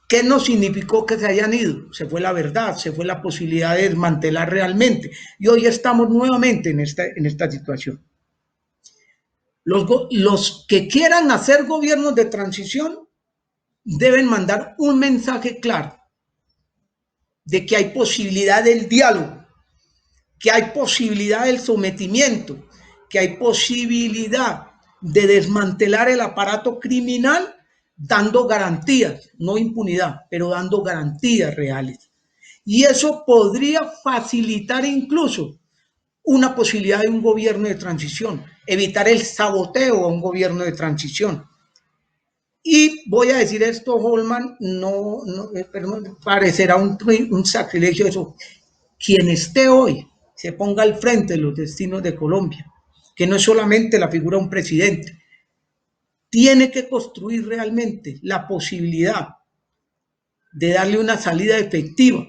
¿Qué no significó que se hayan ido? Se fue la verdad, se fue la posibilidad de desmantelar realmente. Y hoy estamos nuevamente en esta situación. Los que quieran hacer gobiernos de transición deben mandar un mensaje claro de que hay posibilidad del diálogo, que hay posibilidad del sometimiento, que hay posibilidad de desmantelar el aparato criminal dando garantías, no impunidad, pero dando garantías reales. Y eso podría facilitar incluso una posibilidad de un gobierno de transición, evitar el saboteo a un gobierno de transición. Y voy a decir esto, Holman, parecerá un sacrilegio eso. Quien esté hoy se ponga al frente de los destinos de Colombia, que no es solamente la figura de un presidente, tiene que construir realmente la posibilidad de darle una salida efectiva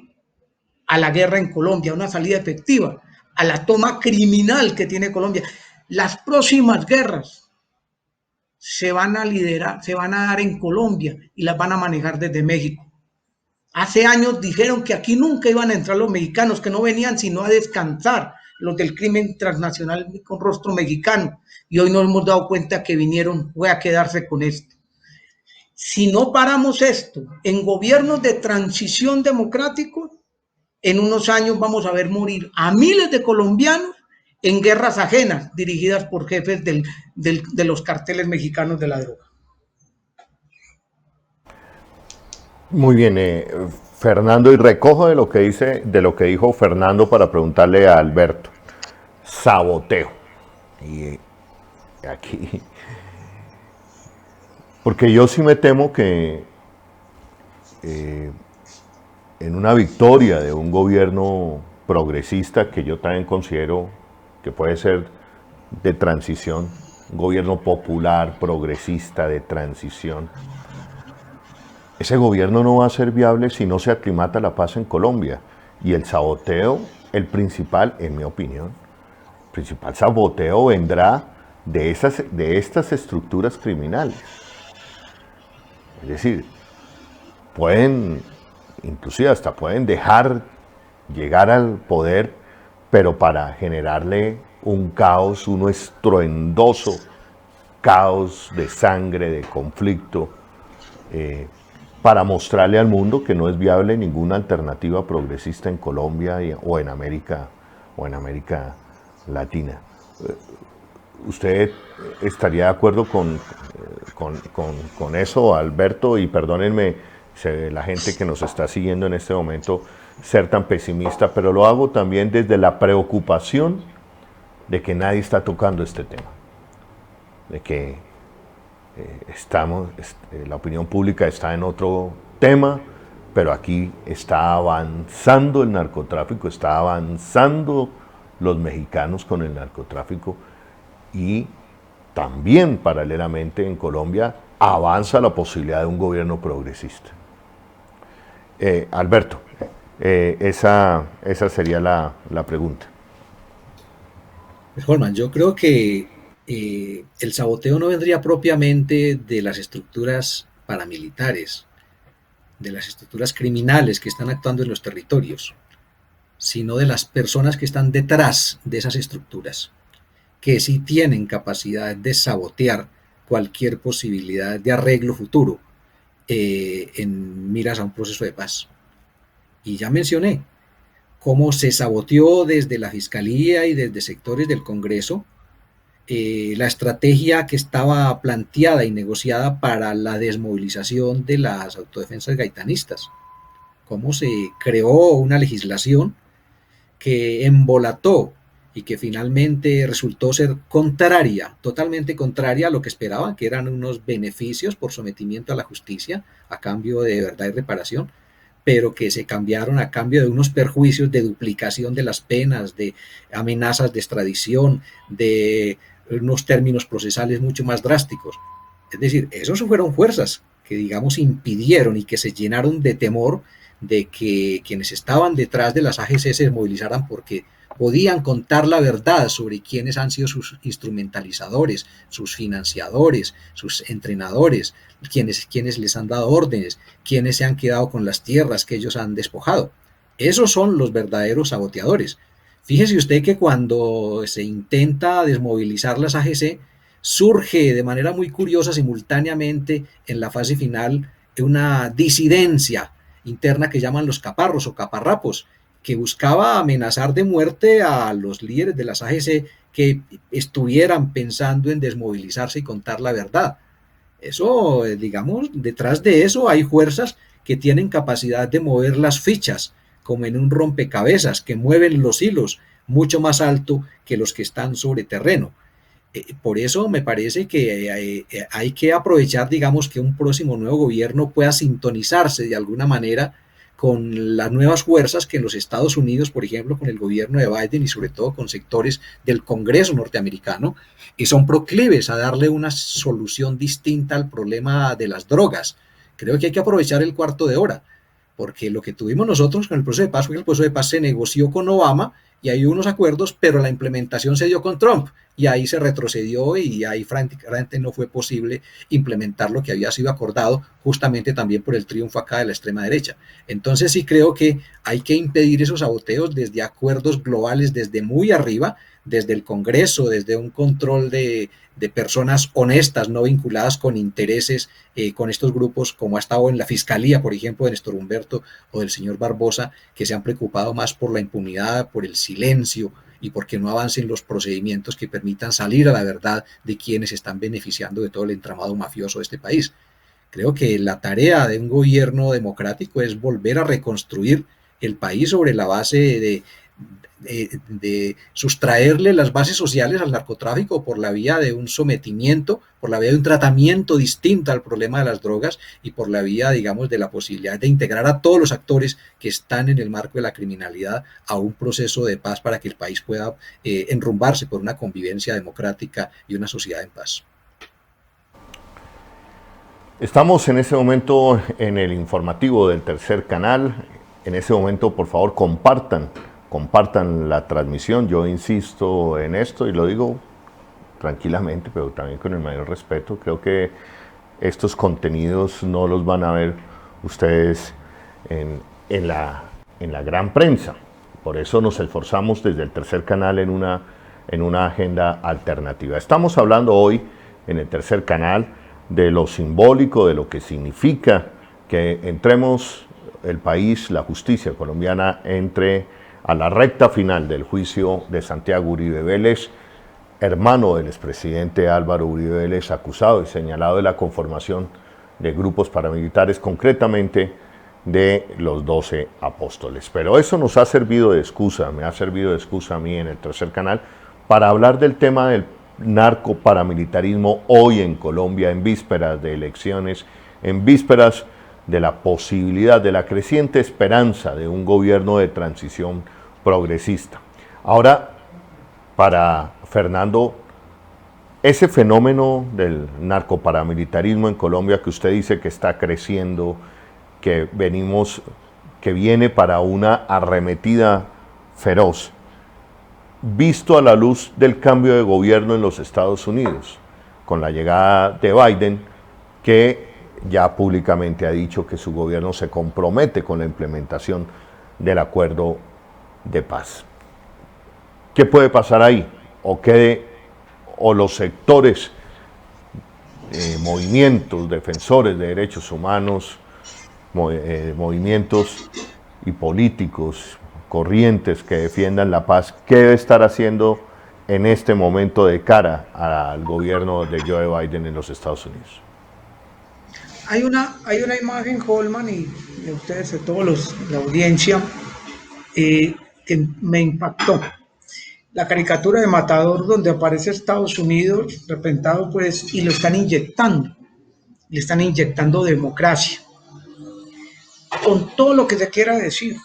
a la guerra en Colombia, una salida efectiva a la toma criminal que tiene Colombia. Las próximas guerras se van a liderar, se van a dar en Colombia y las van a manejar desde México. Hace años dijeron que aquí nunca iban a entrar los mexicanos, que no venían sino a descansar los del crimen transnacional con rostro mexicano. Y hoy nos hemos dado cuenta que vinieron, fue a quedarse con esto. Si no paramos esto en gobiernos de transición democrático, en unos años vamos a ver morir a miles de colombianos en guerras ajenas dirigidas por jefes de los carteles mexicanos de la droga. Muy bien, Fernando, y recojo de lo que dijo Fernando para preguntarle a Alberto. Saboteo. Y aquí, porque yo sí me temo que en una victoria de un gobierno progresista, que yo también considero que puede ser de transición, un gobierno popular, progresista, de transición, ese gobierno no va a ser viable si no se aclimata la paz en Colombia. Y el saboteo, el principal, en mi opinión, el principal saboteo vendrá de estas estructuras criminales. Es decir, inclusive hasta pueden dejar llegar al poder, pero para generarle un caos, un estruendoso caos de sangre, de conflicto, para mostrarle al mundo que no es viable ninguna alternativa progresista en Colombia o en América Latina. ¿Usted estaría de acuerdo con eso, Alberto? Y perdónenme la gente que nos está siguiendo en este momento ser tan pesimista, pero lo hago también desde la preocupación de que nadie está tocando este tema, de que La opinión pública está en otro tema, pero aquí está avanzando el narcotráfico, está avanzando los mexicanos con el narcotráfico y también paralelamente en Colombia avanza la posibilidad de un gobierno progresista. Alberto, esa sería la pregunta. Pues, Holman, yo creo que el saboteo no vendría propiamente de las estructuras paramilitares, de las estructuras criminales que están actuando en los territorios, sino de las personas que están detrás de esas estructuras, que sí tienen capacidad de sabotear cualquier posibilidad de arreglo futuro en miras a un proceso de paz. Y ya mencioné cómo se saboteó desde la Fiscalía y desde sectores del Congreso la estrategia que estaba planteada y negociada para la desmovilización de las autodefensas gaitanistas, cómo se creó una legislación que embolató y que finalmente resultó ser contraria, totalmente contraria a lo que esperaban, que eran unos beneficios por sometimiento a la justicia a cambio de verdad y reparación, pero que se cambiaron a cambio de unos perjuicios de duplicación de las penas, de amenazas de extradición, de unos términos procesales mucho más drásticos. Es decir, esos fueron fuerzas que, digamos, impidieron y que se llenaron de temor de que quienes estaban detrás de las AGC se movilizaran porque podían contar la verdad sobre quiénes han sido sus instrumentalizadores, sus financiadores, sus entrenadores, quienes les han dado órdenes, quienes se han quedado con las tierras que ellos han despojado. Esos son los verdaderos saboteadores. Fíjese usted que cuando se intenta desmovilizar las AGC, surge de manera muy curiosa simultáneamente en la fase final una disidencia interna que llaman los caparros o caparrapos, que buscaba amenazar de muerte a los líderes de las AGC que estuvieran pensando en desmovilizarse y contar la verdad. Eso, digamos, detrás de eso hay fuerzas que tienen capacidad de mover las fichas, como en un rompecabezas, que mueven los hilos mucho más alto que los que están sobre terreno. Por eso me parece que hay que aprovechar, digamos, que un próximo nuevo gobierno pueda sintonizarse de alguna manera con las nuevas fuerzas que en los Estados Unidos, por ejemplo, con el gobierno de Biden y sobre todo con sectores del Congreso norteamericano, son proclives a darle una solución distinta al problema de las drogas. Creo que hay que aprovechar el cuarto de hora, porque lo que tuvimos nosotros con el proceso de paz fue que el proceso de paz se negoció con Obama y hay unos acuerdos, pero la implementación se dio con Trump y ahí se retrocedió y ahí francamente no fue posible implementar lo que había sido acordado, justamente también por el triunfo acá de la extrema derecha. Entonces sí creo que hay que impedir esos saboteos desde acuerdos globales, desde muy arriba, desde el Congreso, desde un control de personas honestas, no vinculadas con intereses, con estos grupos, como ha estado en la Fiscalía, por ejemplo, de Néstor Humberto o del señor Barbosa, que se han preocupado más por la impunidad, por el silencio y porque no avancen los procedimientos que permitan salir a la verdad de quienes están beneficiando de todo el entramado mafioso de este país. Creo que la tarea de un gobierno democrático es volver a reconstruir el país sobre la base de sustraerle las bases sociales al narcotráfico por la vía de un sometimiento, por la vía de un tratamiento distinto al problema de las drogas y por la vía, digamos, de la posibilidad de integrar a todos los actores que están en el marco de la criminalidad a un proceso de paz para que el país pueda enrumbarse por una convivencia democrática y una sociedad en paz. Estamos en ese momento en el informativo del Tercer Canal. En ese momento, por favor, compartan la transmisión. Yo insisto en esto y lo digo tranquilamente, pero también con el mayor respeto. Creo que estos contenidos no los van a ver ustedes en la gran prensa. Por eso nos esforzamos desde el Tercer Canal en una agenda alternativa. Estamos hablando hoy en el Tercer Canal de lo simbólico, de lo que significa que entremos el país, la justicia colombiana, entre a la recta final del juicio de Santiago Uribe Vélez, hermano del expresidente Álvaro Uribe Vélez, acusado y señalado de la conformación de grupos paramilitares, concretamente de los 12 apóstoles. Pero eso nos ha servido de excusa, me ha servido de excusa a mí en el Tercer Canal, para hablar del tema narcoparamilitarismo hoy en Colombia, en vísperas de elecciones, en vísperas de la posibilidad, de la creciente esperanza de un gobierno de transición progresista. Ahora, para Fernando, ese fenómeno del narcoparamilitarismo en Colombia que usted dice que está creciendo, que viene para una arremetida feroz, visto a la luz del cambio de gobierno en los Estados Unidos, con la llegada de Biden, que ya públicamente ha dicho que su gobierno se compromete con la implementación del acuerdo de paz. ¿Qué puede pasar ahí? O los sectores, movimientos, defensores de derechos humanos, movimientos y políticos, corrientes que defiendan la paz, ¿qué debe estar haciendo en este momento de cara al gobierno de Joe Biden en los Estados Unidos? Hay una imagen, Holman, y de ustedes, de todos la audiencia, que me impactó. La caricatura de Matador, donde aparece Estados Unidos representado, pues, y lo están inyectando. Le están inyectando democracia. Con todo lo que se quiera decir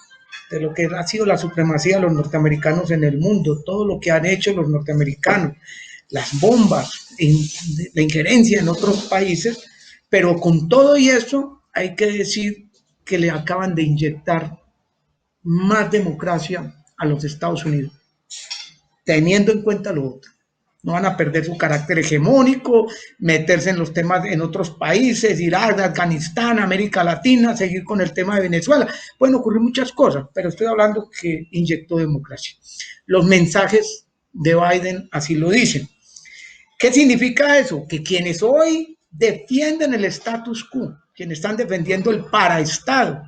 de lo que ha sido la supremacía de los norteamericanos en el mundo, todo lo que han hecho los norteamericanos, las bombas, la injerencia en otros países, pero con todo y eso hay que decir que le acaban de inyectar más democracia a los Estados Unidos, teniendo en cuenta lo otro. No van a perder su carácter hegemónico, meterse en los temas en otros países, Irak, Afganistán, América Latina, seguir con el tema de Venezuela. Pueden ocurrir muchas cosas, pero estoy hablando que inyectó democracia. Los mensajes de Biden así lo dicen. ¿Qué significa eso? Que quienes hoy defienden el status quo, quienes están defendiendo el paraestado,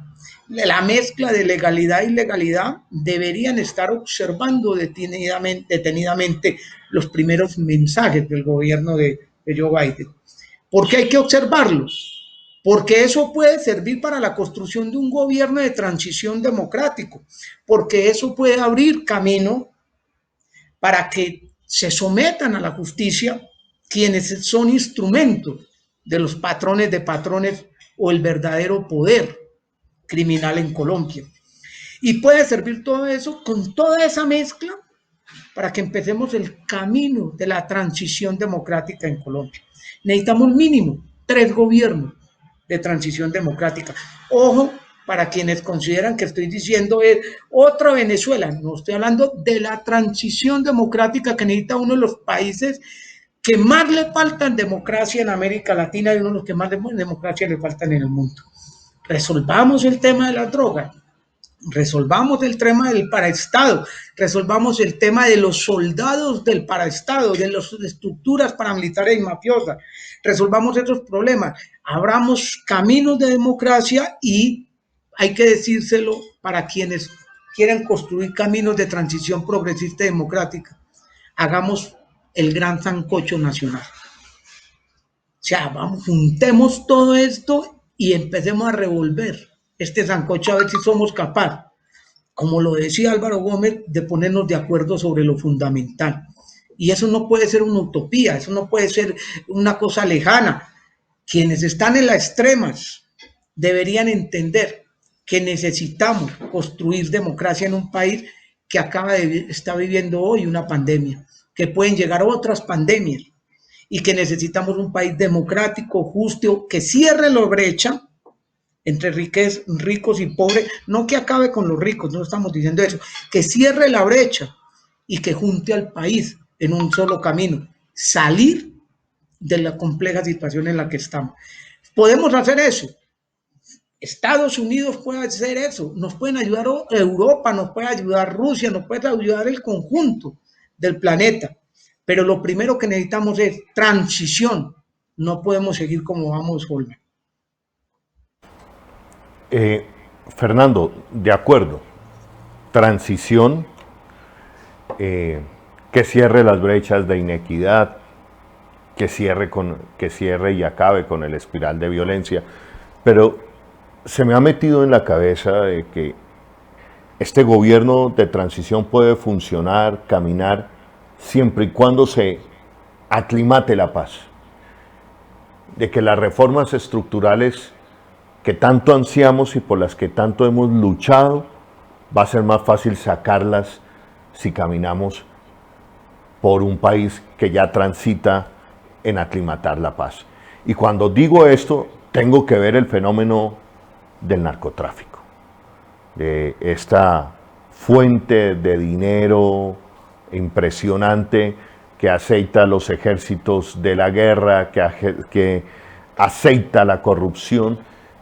la mezcla de legalidad e ilegalidad, deberían estar observando detenidamente los primeros mensajes del gobierno de Joe Biden. ¿Por qué hay que observarlos? Porque eso puede servir para la construcción de un gobierno de transición democrático, porque eso puede abrir camino para que se sometan a la justicia quienes son instrumentos de los patrones de patrones o el verdadero poder criminal en Colombia. Y puede servir todo eso con toda esa mezcla para que empecemos el camino de la transición democrática en Colombia. Necesitamos mínimo 3 gobiernos de transición democrática. Ojo, para quienes consideran que estoy diciendo es otra Venezuela, no estoy hablando de la transición democrática que necesita uno de los países que más le faltan democracia en América Latina y uno de los que más democracia le faltan en el mundo. Resolvamos el tema de las drogas, resolvamos el tema del paraestado, resolvamos el tema de los soldados del paraestado, de las estructuras paramilitares y mafiosas, resolvamos esos problemas, abramos caminos de democracia y hay que decírselo para quienes quieren construir caminos de transición progresista y democrática. Hagamos el gran sancocho nacional. O sea, vamos, juntemos todo esto y empecemos a revolver este sancocho a ver si somos capaces, como lo decía Álvaro Gómez, de ponernos de acuerdo sobre lo fundamental. Y eso no puede ser una utopía, eso no puede ser una cosa lejana. Quienes están en las extremas deberían entender que necesitamos construir democracia en un país que está viviendo hoy una pandemia, que pueden llegar otras pandemias, y que necesitamos un país democrático, justo, que cierre la brecha entre ricos y pobres, no que acabe con los ricos, no estamos diciendo eso, que cierre la brecha y que junte al país en un solo camino, salir de la compleja situación en la que estamos. Podemos hacer eso. Estados Unidos puede hacer eso, nos pueden ayudar Europa, nos puede ayudar Rusia, nos puede ayudar el conjunto del planeta. Pero lo primero que necesitamos es transición. No podemos seguir como vamos, Holman. Fernando, de acuerdo. Transición, que cierre las brechas de inequidad, que cierre y acabe con el espiral de violencia. Pero se me ha metido en la cabeza de que este gobierno de transición puede funcionar, caminar, siempre y cuando se aclimate la paz, de que las reformas estructurales que tanto ansiamos y por las que tanto hemos luchado, va a ser más fácil sacarlas si caminamos por un país que ya transita en aclimatar la paz. Y cuando digo esto, tengo que ver el fenómeno del narcotráfico, de esta fuente de dinero impresionante que aceita los ejércitos de la guerra, que aceita la corrupción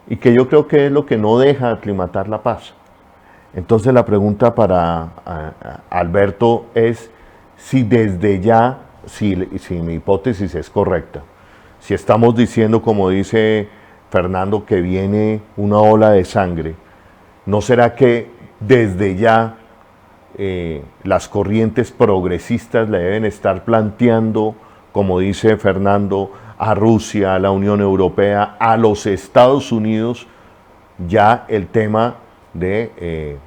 y que yo creo que es lo que no deja aclimatar la paz. Entonces la pregunta para Alberto es si desde ya, si mi hipótesis es correcta, si estamos diciendo, como dice Fernando, que viene una ola de sangre, ¿no será que desde ya las corrientes progresistas le deben estar planteando, como dice Fernando, a Rusia, a la Unión Europea, a los Estados Unidos, ya el tema de,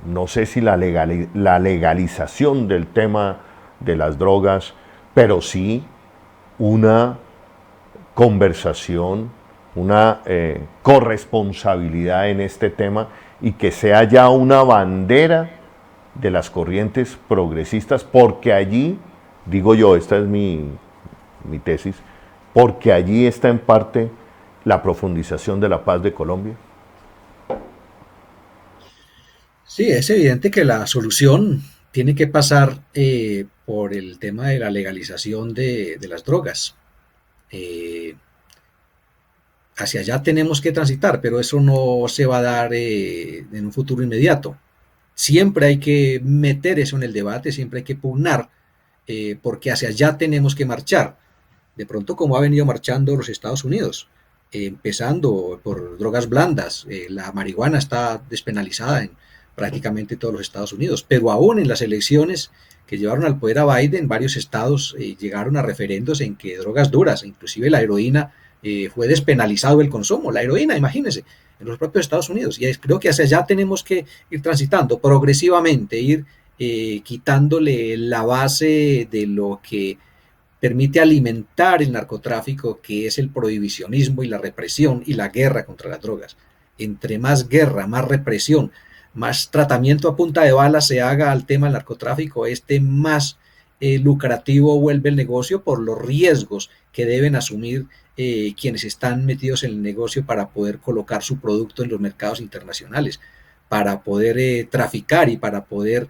no sé si la legalización del tema de las drogas, pero sí una conversación, una corresponsabilidad en este tema y que sea ya una bandera de las corrientes progresistas, porque allí, digo yo, esta es mi tesis, porque allí está en parte la profundización de la paz de Colombia. Sí, es evidente que la solución tiene que pasar por el tema de la legalización de las drogas. Eh, Hacia allá tenemos que transitar, pero eso no se va a dar en un futuro inmediato. Siempre hay que meter eso en el debate, siempre hay que pugnar, porque hacia allá tenemos que marchar. De pronto, como ha venido marchando los Estados Unidos, empezando por drogas blandas, la marihuana está despenalizada en prácticamente todos los Estados Unidos, pero aún en las elecciones que llevaron al poder a Biden, varios estados llegaron a referendos en que drogas duras, inclusive la heroína, fue despenalizado el consumo, la heroína, imagínense, en los propios Estados Unidos. Y creo que hacia allá tenemos que ir transitando progresivamente, ir quitándole la base de lo que permite alimentar el narcotráfico, que es el prohibicionismo y la represión y la guerra contra las drogas. Entre más guerra, más represión, más tratamiento a punta de bala se haga al tema del narcotráfico, más lucrativo vuelve el negocio por los riesgos que deben asumir quienes están metidos en el negocio para poder colocar su producto en los mercados internacionales, para poder traficar y para poder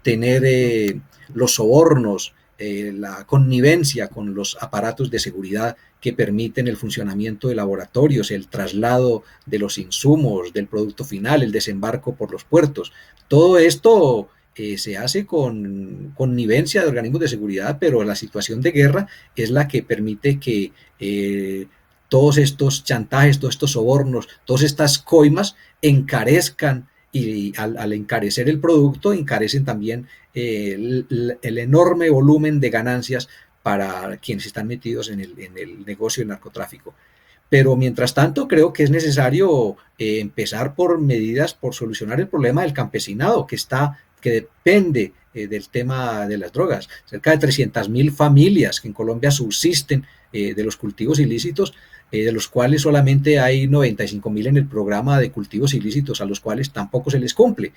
tener los sobornos, la connivencia con los aparatos de seguridad que permiten el funcionamiento de laboratorios, el traslado de los insumos, del producto final, el desembarco por los puertos. Todo esto se hace con connivencia de organismos de seguridad, pero la situación de guerra es la que permite que todos estos chantajes, todos estos sobornos, todas estas coimas encarezcan y al encarecer el producto, encarecen también el enorme volumen de ganancias para quienes están metidos en el negocio del narcotráfico. Pero mientras tanto creo que es necesario empezar por medidas, por solucionar el problema del campesinado que depende del tema de las drogas. Cerca de 300.000 familias que en Colombia subsisten de los cultivos ilícitos, de los cuales solamente hay 95.000 en el programa de cultivos ilícitos, a los cuales tampoco se les cumple.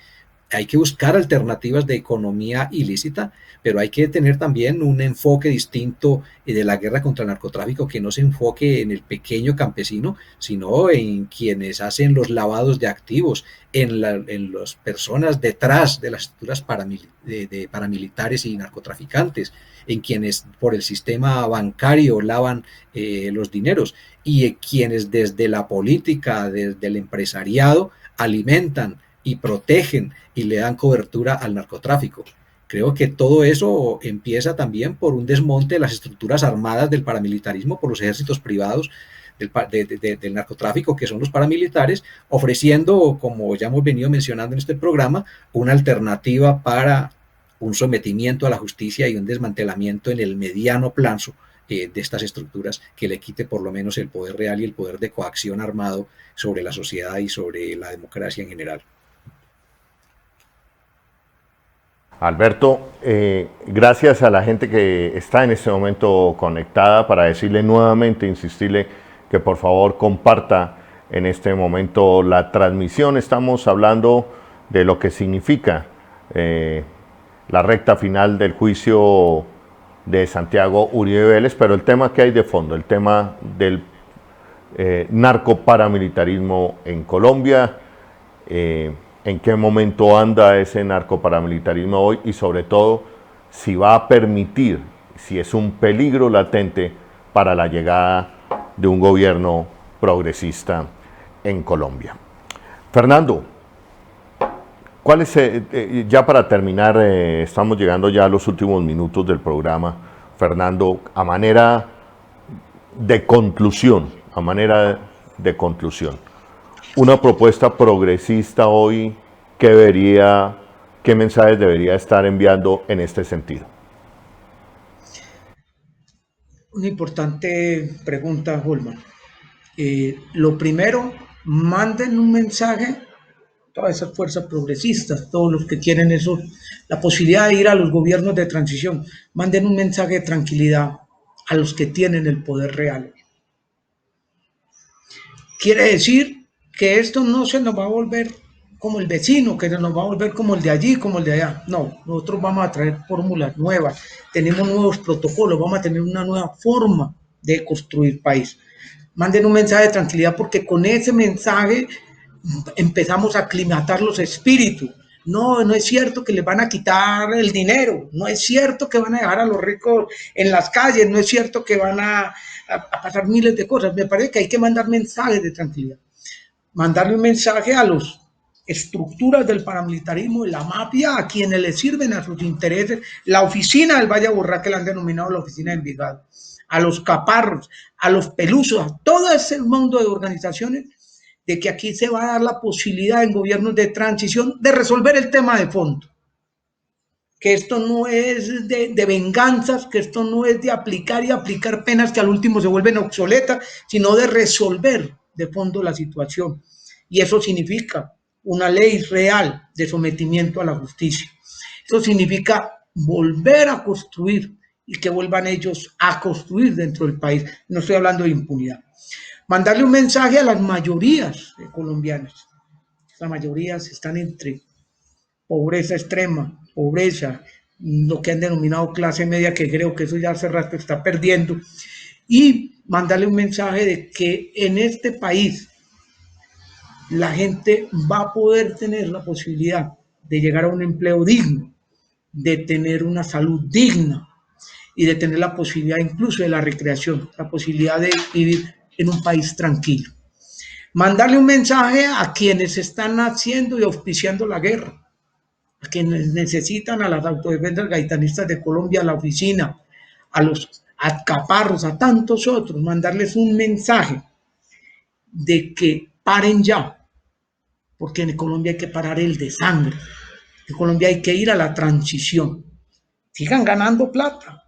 Hay que buscar alternativas de economía ilícita, pero hay que tener también un enfoque distinto de la guerra contra el narcotráfico, que no se enfoque en el pequeño campesino, sino en quienes hacen los lavados de activos, en las personas detrás de las estructuras paramilitares y narcotraficantes, en quienes por el sistema bancario lavan los dineros y quienes desde la política, desde el empresariado, alimentan y protegen y le dan cobertura al narcotráfico. Creo que todo eso empieza también por un desmonte de las estructuras armadas del paramilitarismo, por los ejércitos privados del narcotráfico, que son los paramilitares, ofreciendo, como ya hemos venido mencionando en este programa, una alternativa para un sometimiento a la justicia y un desmantelamiento en el mediano plazo de estas estructuras que le quite por lo menos el poder real y el poder de coacción armado sobre la sociedad y sobre la democracia en general. Alberto, gracias a la gente que está en este momento conectada para decirle nuevamente, insistirle que por favor comparta en este momento la transmisión. Estamos hablando de lo que significa la recta final del juicio de Santiago Uribe Vélez, pero el tema que hay de fondo, el tema del narcoparamilitarismo en Colombia, en qué momento anda ese narcoparamilitarismo hoy y sobre todo si va a permitir, si es un peligro latente para la llegada de un gobierno progresista en Colombia. Fernando, ¿cuál es, ya para terminar, estamos llegando ya a los últimos minutos del programa, Fernando, a manera de conclusión, una propuesta progresista hoy, ¿qué mensajes debería estar enviando en este sentido? Una importante pregunta, Holman. Lo primero, manden un mensaje, todas esas fuerzas progresistas, todos los que quieren eso, la posibilidad de ir a los gobiernos de transición, manden un mensaje de tranquilidad a los que tienen el poder real. Quiere decir que esto no se nos va a volver como el vecino, que nos va a volver como el de allí, como el de allá. No, nosotros vamos a traer fórmulas nuevas, tenemos nuevos protocolos, vamos a tener una nueva forma de construir país. Manden un mensaje de tranquilidad porque con ese mensaje empezamos a aclimatar los espíritus. No, no es cierto que les van a quitar el dinero, no es cierto que van a dejar a los ricos en las calles, no es cierto que van a pasar miles de cosas. Me parece que hay que mandar mensajes de tranquilidad. Mandarle un mensaje a las estructuras del paramilitarismo, la mafia, a quienes les sirven a sus intereses, la oficina del Valle Aburrá, que la han denominado la oficina de Envigado, a los caparros, a los pelusos, a todo ese mundo de organizaciones, de que aquí se va a dar la posibilidad en gobiernos de transición de resolver el tema de fondo. Que esto no es de venganzas, que esto no es de aplicar y aplicar penas que al último se vuelven obsoletas, sino de resolver de fondo la situación. Y eso significa una ley real de sometimiento a la justicia. Eso significa volver a construir y que vuelvan ellos a construir dentro del país. No estoy hablando de impunidad. Mandarle un mensaje a las mayorías colombianas. Las mayorías están entre pobreza extrema, pobreza, lo que han denominado clase media, que creo que eso ya hace rato está perdiendo, y mandarle un mensaje de que en este país la gente va a poder tener la posibilidad de llegar a un empleo digno, de tener una salud digna y de tener la posibilidad incluso de la recreación, la posibilidad de vivir en un país tranquilo. Mandarle un mensaje a quienes están haciendo y auspiciando la guerra, a quienes necesitan, a las autodefensas gaitanistas de Colombia, a la oficina, a los caparros, a tantos otros, mandarles un mensaje de que paren ya, porque en Colombia hay que parar el desangre, en Colombia hay que ir a la transición. Sigan ganando plata,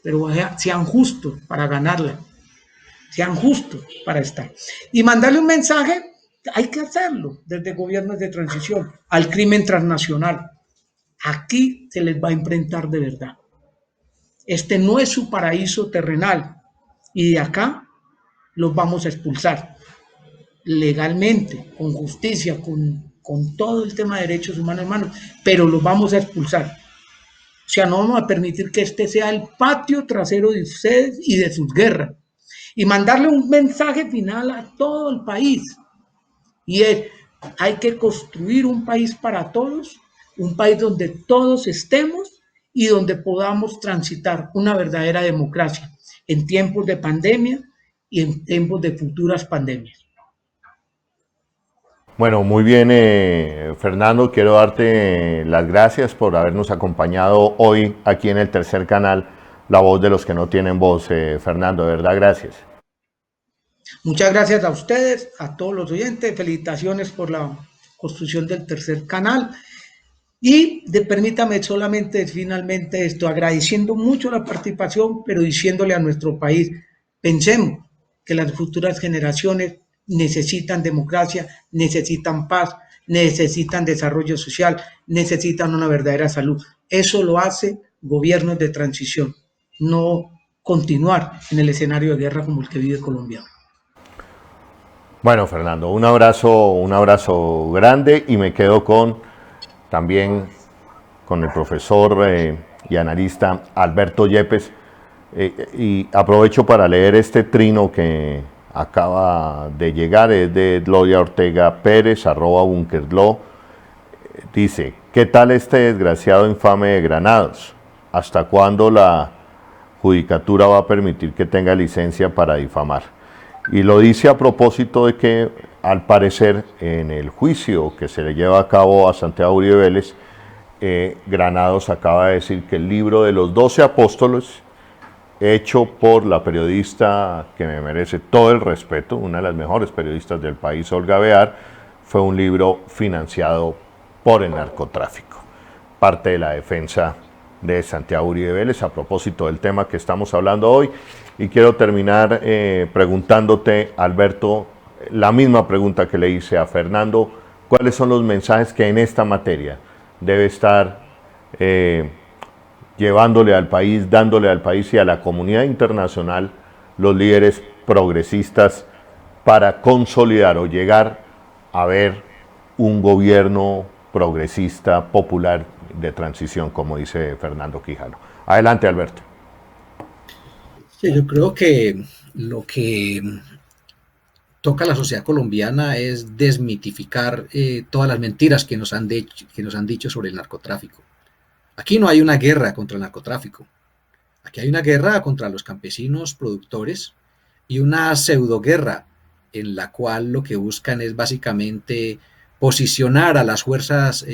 pero sean justos para ganarla, sean justos para estar. Y mandarle un mensaje, hay que hacerlo desde gobiernos de transición, al crimen transnacional. Aquí se les va a enfrentar de verdad. Este no es su paraíso terrenal y de acá los vamos a expulsar legalmente, con justicia, con todo el tema de derechos humanos, hermanos, pero los vamos a expulsar. O sea, no vamos a permitir que este sea el patio trasero de ustedes y de sus guerras. Y mandarle un mensaje final a todo el país. Y es, hay que construir un país para todos, un país donde todos estemos y donde podamos transitar una verdadera democracia en tiempos de pandemia y en tiempos de futuras pandemias. Bueno, muy bien, Fernando, quiero darte las gracias por habernos acompañado hoy aquí en el tercer canal, La Voz de los que no tienen voz. Fernando, de verdad, gracias. Muchas gracias a ustedes, a todos los oyentes, felicitaciones por la construcción del tercer canal. Y permítame solamente finalmente esto, agradeciendo mucho la participación, pero diciéndole a nuestro país, pensemos que las futuras generaciones necesitan democracia, necesitan paz, necesitan desarrollo social, necesitan una verdadera salud. Eso lo hace gobiernos de transición, no continuar en el escenario de guerra como el que vive Colombia. Bueno, Fernando, un abrazo grande y me quedo también con el profesor y analista Alberto Yepes y aprovecho para leer este trino que acaba de llegar, es de Gloria Ortega Pérez, @bunkerlaw. Dice: ¿qué tal este desgraciado infame de Granados? ¿Hasta cuándo la judicatura va a permitir que tenga licencia para difamar? Y lo dice a propósito de que, al parecer, en el juicio que se le lleva a cabo a Santiago Uribe Vélez, Granados acaba de decir que el libro de los 12 apóstoles, hecho por la periodista que me merece todo el respeto, una de las mejores periodistas del país, Olga Bear, fue un libro financiado por el narcotráfico. Parte de la defensa de Santiago Uribe Vélez a propósito del tema que estamos hablando hoy. Y quiero terminar preguntándote, Alberto, la misma pregunta que le hice a Fernando: ¿cuáles son los mensajes que en esta materia debe estar llevándole al país, dándole al país y a la comunidad internacional los líderes progresistas para consolidar o llegar a ver un gobierno progresista, popular, de transición, como dice Fernando Quijano? Adelante, Alberto. Sí, yo creo que lo que toca a la sociedad colombiana es desmitificar todas las mentiras que nos han dicho sobre el narcotráfico. Aquí no hay una guerra contra el narcotráfico. Aquí hay una guerra contra los campesinos productores y una pseudoguerra en la cual lo que buscan es básicamente posicionar a las fuerzas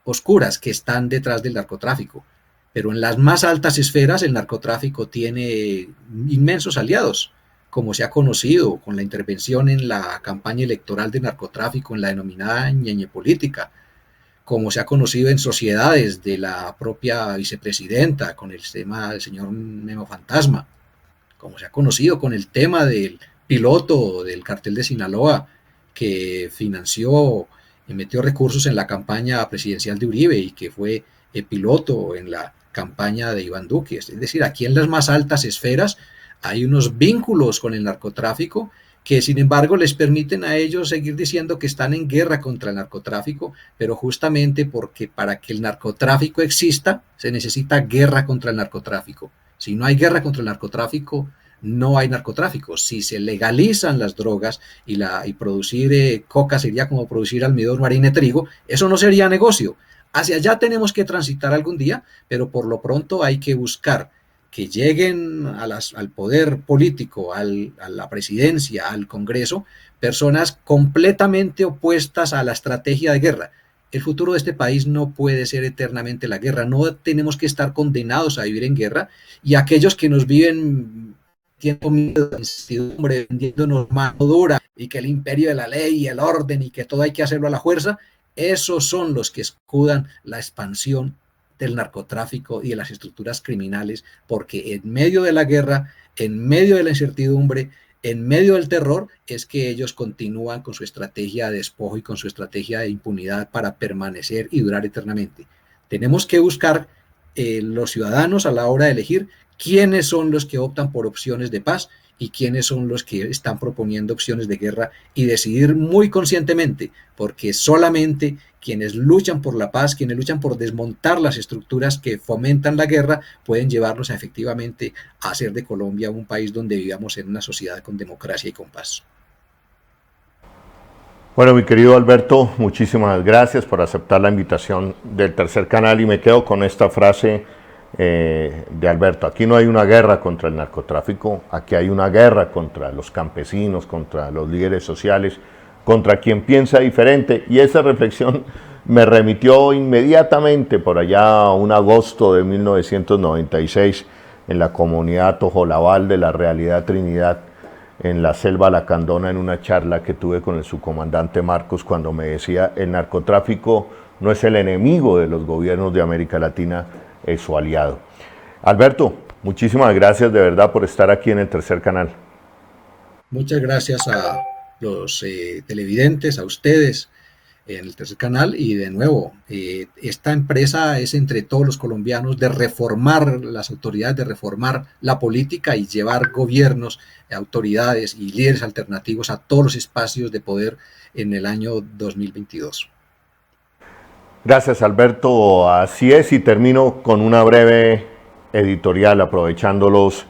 oscuras que están detrás del narcotráfico. Pero en las más altas esferas el narcotráfico tiene inmensos aliados, como se ha conocido con la intervención en la campaña electoral de narcotráfico en la denominada ñeñe política, como se ha conocido en sociedades de la propia vicepresidenta con el tema del señor Memo Fantasma, como se ha conocido con el tema del piloto del cartel de Sinaloa que financió y metió recursos en la campaña presidencial de Uribe y que fue piloto en la campaña de Iván Duque. Es decir, aquí en las más altas esferas hay unos vínculos con el narcotráfico que sin embargo les permiten a ellos seguir diciendo que están en guerra contra el narcotráfico, pero justamente porque para que el narcotráfico exista se necesita guerra contra el narcotráfico. Si no hay guerra contra el narcotráfico, no hay narcotráfico. Si se legalizan las drogas y producir coca sería como producir almidón, harina y trigo, eso no sería negocio. Hacia allá tenemos que transitar algún día, pero por lo pronto hay que buscar que lleguen al poder político, a la presidencia, al Congreso, personas completamente opuestas a la estrategia de guerra. El futuro de este país no puede ser eternamente la guerra, no tenemos que estar condenados a vivir en guerra, y aquellos que nos viven tiempo miedo, incertidumbre, vendiéndonos mano dura, y que el imperio de la ley y el orden y que todo hay que hacerlo a la fuerza, esos son los que escudan la expansión del narcotráfico y de las estructuras criminales, porque en medio de la guerra, en medio de la incertidumbre, en medio del terror, es que ellos continúan con su estrategia de despojo y con su estrategia de impunidad para permanecer y durar eternamente. Tenemos que buscar los ciudadanos a la hora de elegir quiénes son los que optan por opciones de paz y quiénes son los que están proponiendo opciones de guerra, y decidir muy conscientemente, porque solamente quienes luchan por la paz, quienes luchan por desmontar las estructuras que fomentan la guerra, pueden llevarnos efectivamente a hacer de Colombia un país donde vivamos en una sociedad con democracia y con paz. Bueno, mi querido Alberto, muchísimas gracias por aceptar la invitación del Tercer Canal, y me quedo con esta frase de Alberto: aquí no hay una guerra contra el narcotráfico, aquí hay una guerra contra los campesinos, contra los líderes sociales, contra quien piensa diferente. Y esa reflexión me remitió inmediatamente por allá a un agosto de 1996 en la comunidad Tojolabal de la Realidad Trinidad, en la selva Lacandona, en una charla que tuve con el subcomandante Marcos, cuando me decía: el narcotráfico no es el enemigo de los gobiernos de América Latina, es su aliado. Alberto, muchísimas gracias de verdad por estar aquí en el Tercer Canal. Muchas gracias a los televidentes, a ustedes, en el Tercer Canal. Y de nuevo, esta empresa es entre todos los colombianos de reformar las autoridades, de reformar la política y llevar gobiernos, autoridades y líderes alternativos a todos los espacios de poder en el año 2022. Gracias, Alberto. Así es, y termino con una breve editorial aprovechándolos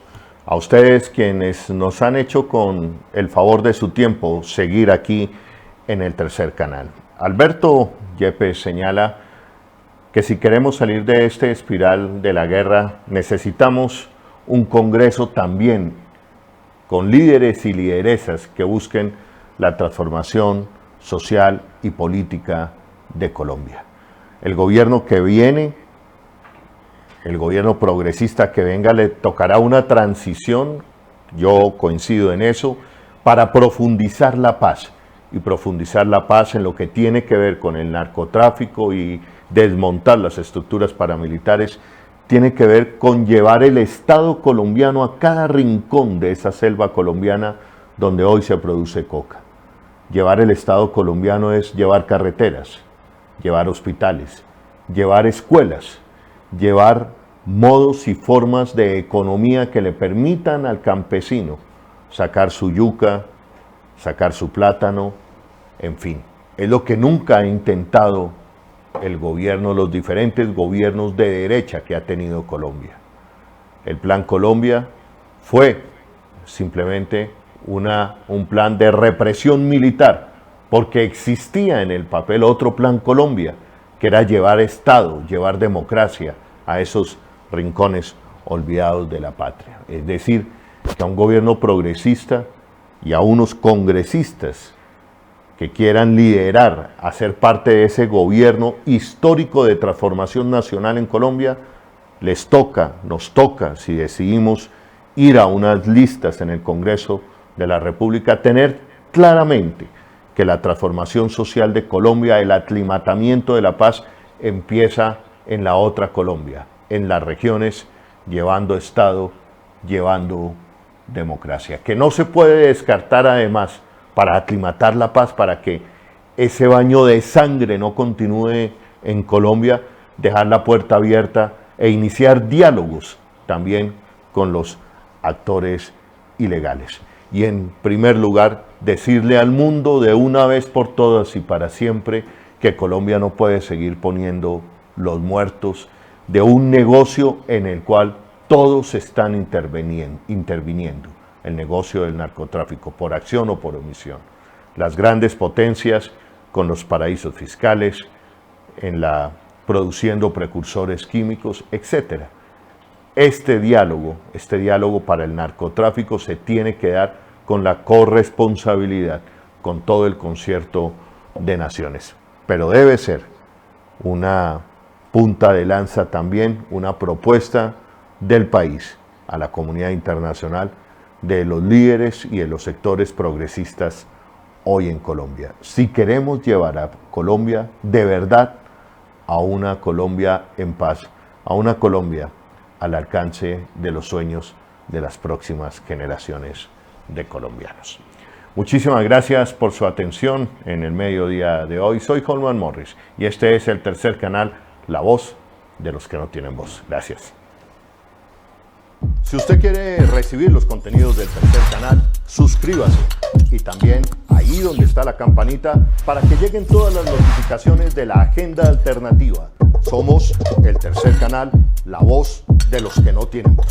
a ustedes, quienes nos han hecho con el favor de su tiempo seguir aquí en el Tercer Canal. Alberto Yepes señala que si queremos salir de este espiral de la guerra, necesitamos un Congreso también con líderes y lideresas que busquen la transformación social y política de Colombia. El gobierno que viene, el gobierno progresista que venga, le tocará una transición, yo coincido en eso, para profundizar la paz. Y profundizar la paz en lo que tiene que ver con el narcotráfico y desmontar las estructuras paramilitares, tiene que ver con llevar el Estado colombiano a cada rincón de esa selva colombiana donde hoy se produce coca. Llevar el Estado colombiano es llevar carreteras, llevar hospitales, llevar escuelas, llevar modos y formas de economía que le permitan al campesino sacar su yuca, sacar su plátano, en fin. Es lo que nunca ha intentado el gobierno, los diferentes gobiernos de derecha que ha tenido Colombia. El Plan Colombia fue simplemente un plan de represión militar, porque existía en el papel otro Plan Colombia, que era llevar Estado, llevar democracia a esos rincones olvidados de la patria. Es decir, que a un gobierno progresista y a unos congresistas que quieran liderar, hacer parte de ese gobierno histórico de transformación nacional en Colombia, les toca, nos toca, si decidimos ir a unas listas en el Congreso de la República, tener claramente que la transformación social de Colombia, el aclimatamiento de la paz, empieza en la otra Colombia, en las regiones, llevando Estado, llevando democracia. Que no se puede descartar además, para aclimatar la paz, para que ese baño de sangre no continúe en Colombia, dejar la puerta abierta e iniciar diálogos también con los actores ilegales. Y en primer lugar, decirle al mundo de una vez por todas y para siempre que Colombia no puede seguir poniendo los muertos de un negocio en el cual todos están interviniendo. El negocio del narcotráfico, por acción o por omisión. Las grandes potencias con los paraísos fiscales, produciendo precursores químicos, etc. Este diálogo para el narcotráfico se tiene que dar con la corresponsabilidad, con todo el concierto de naciones. Pero debe ser una punta de lanza también, una propuesta del país a la comunidad internacional, de los líderes y de los sectores progresistas hoy en Colombia. Si queremos llevar a Colombia de verdad a una Colombia en paz, a una Colombia al alcance de los sueños de las próximas generaciones de colombianos. Muchísimas gracias por su atención en el mediodía de hoy. Soy Holman Morris y este es el Tercer Canal, la voz de los que no tienen voz. Gracias. Si usted quiere recibir los contenidos del Tercer Canal, suscríbase y también ahí donde está la campanita para que lleguen todas las notificaciones de la agenda alternativa. Somos el Tercer Canal, la voz de los que no tienen voz.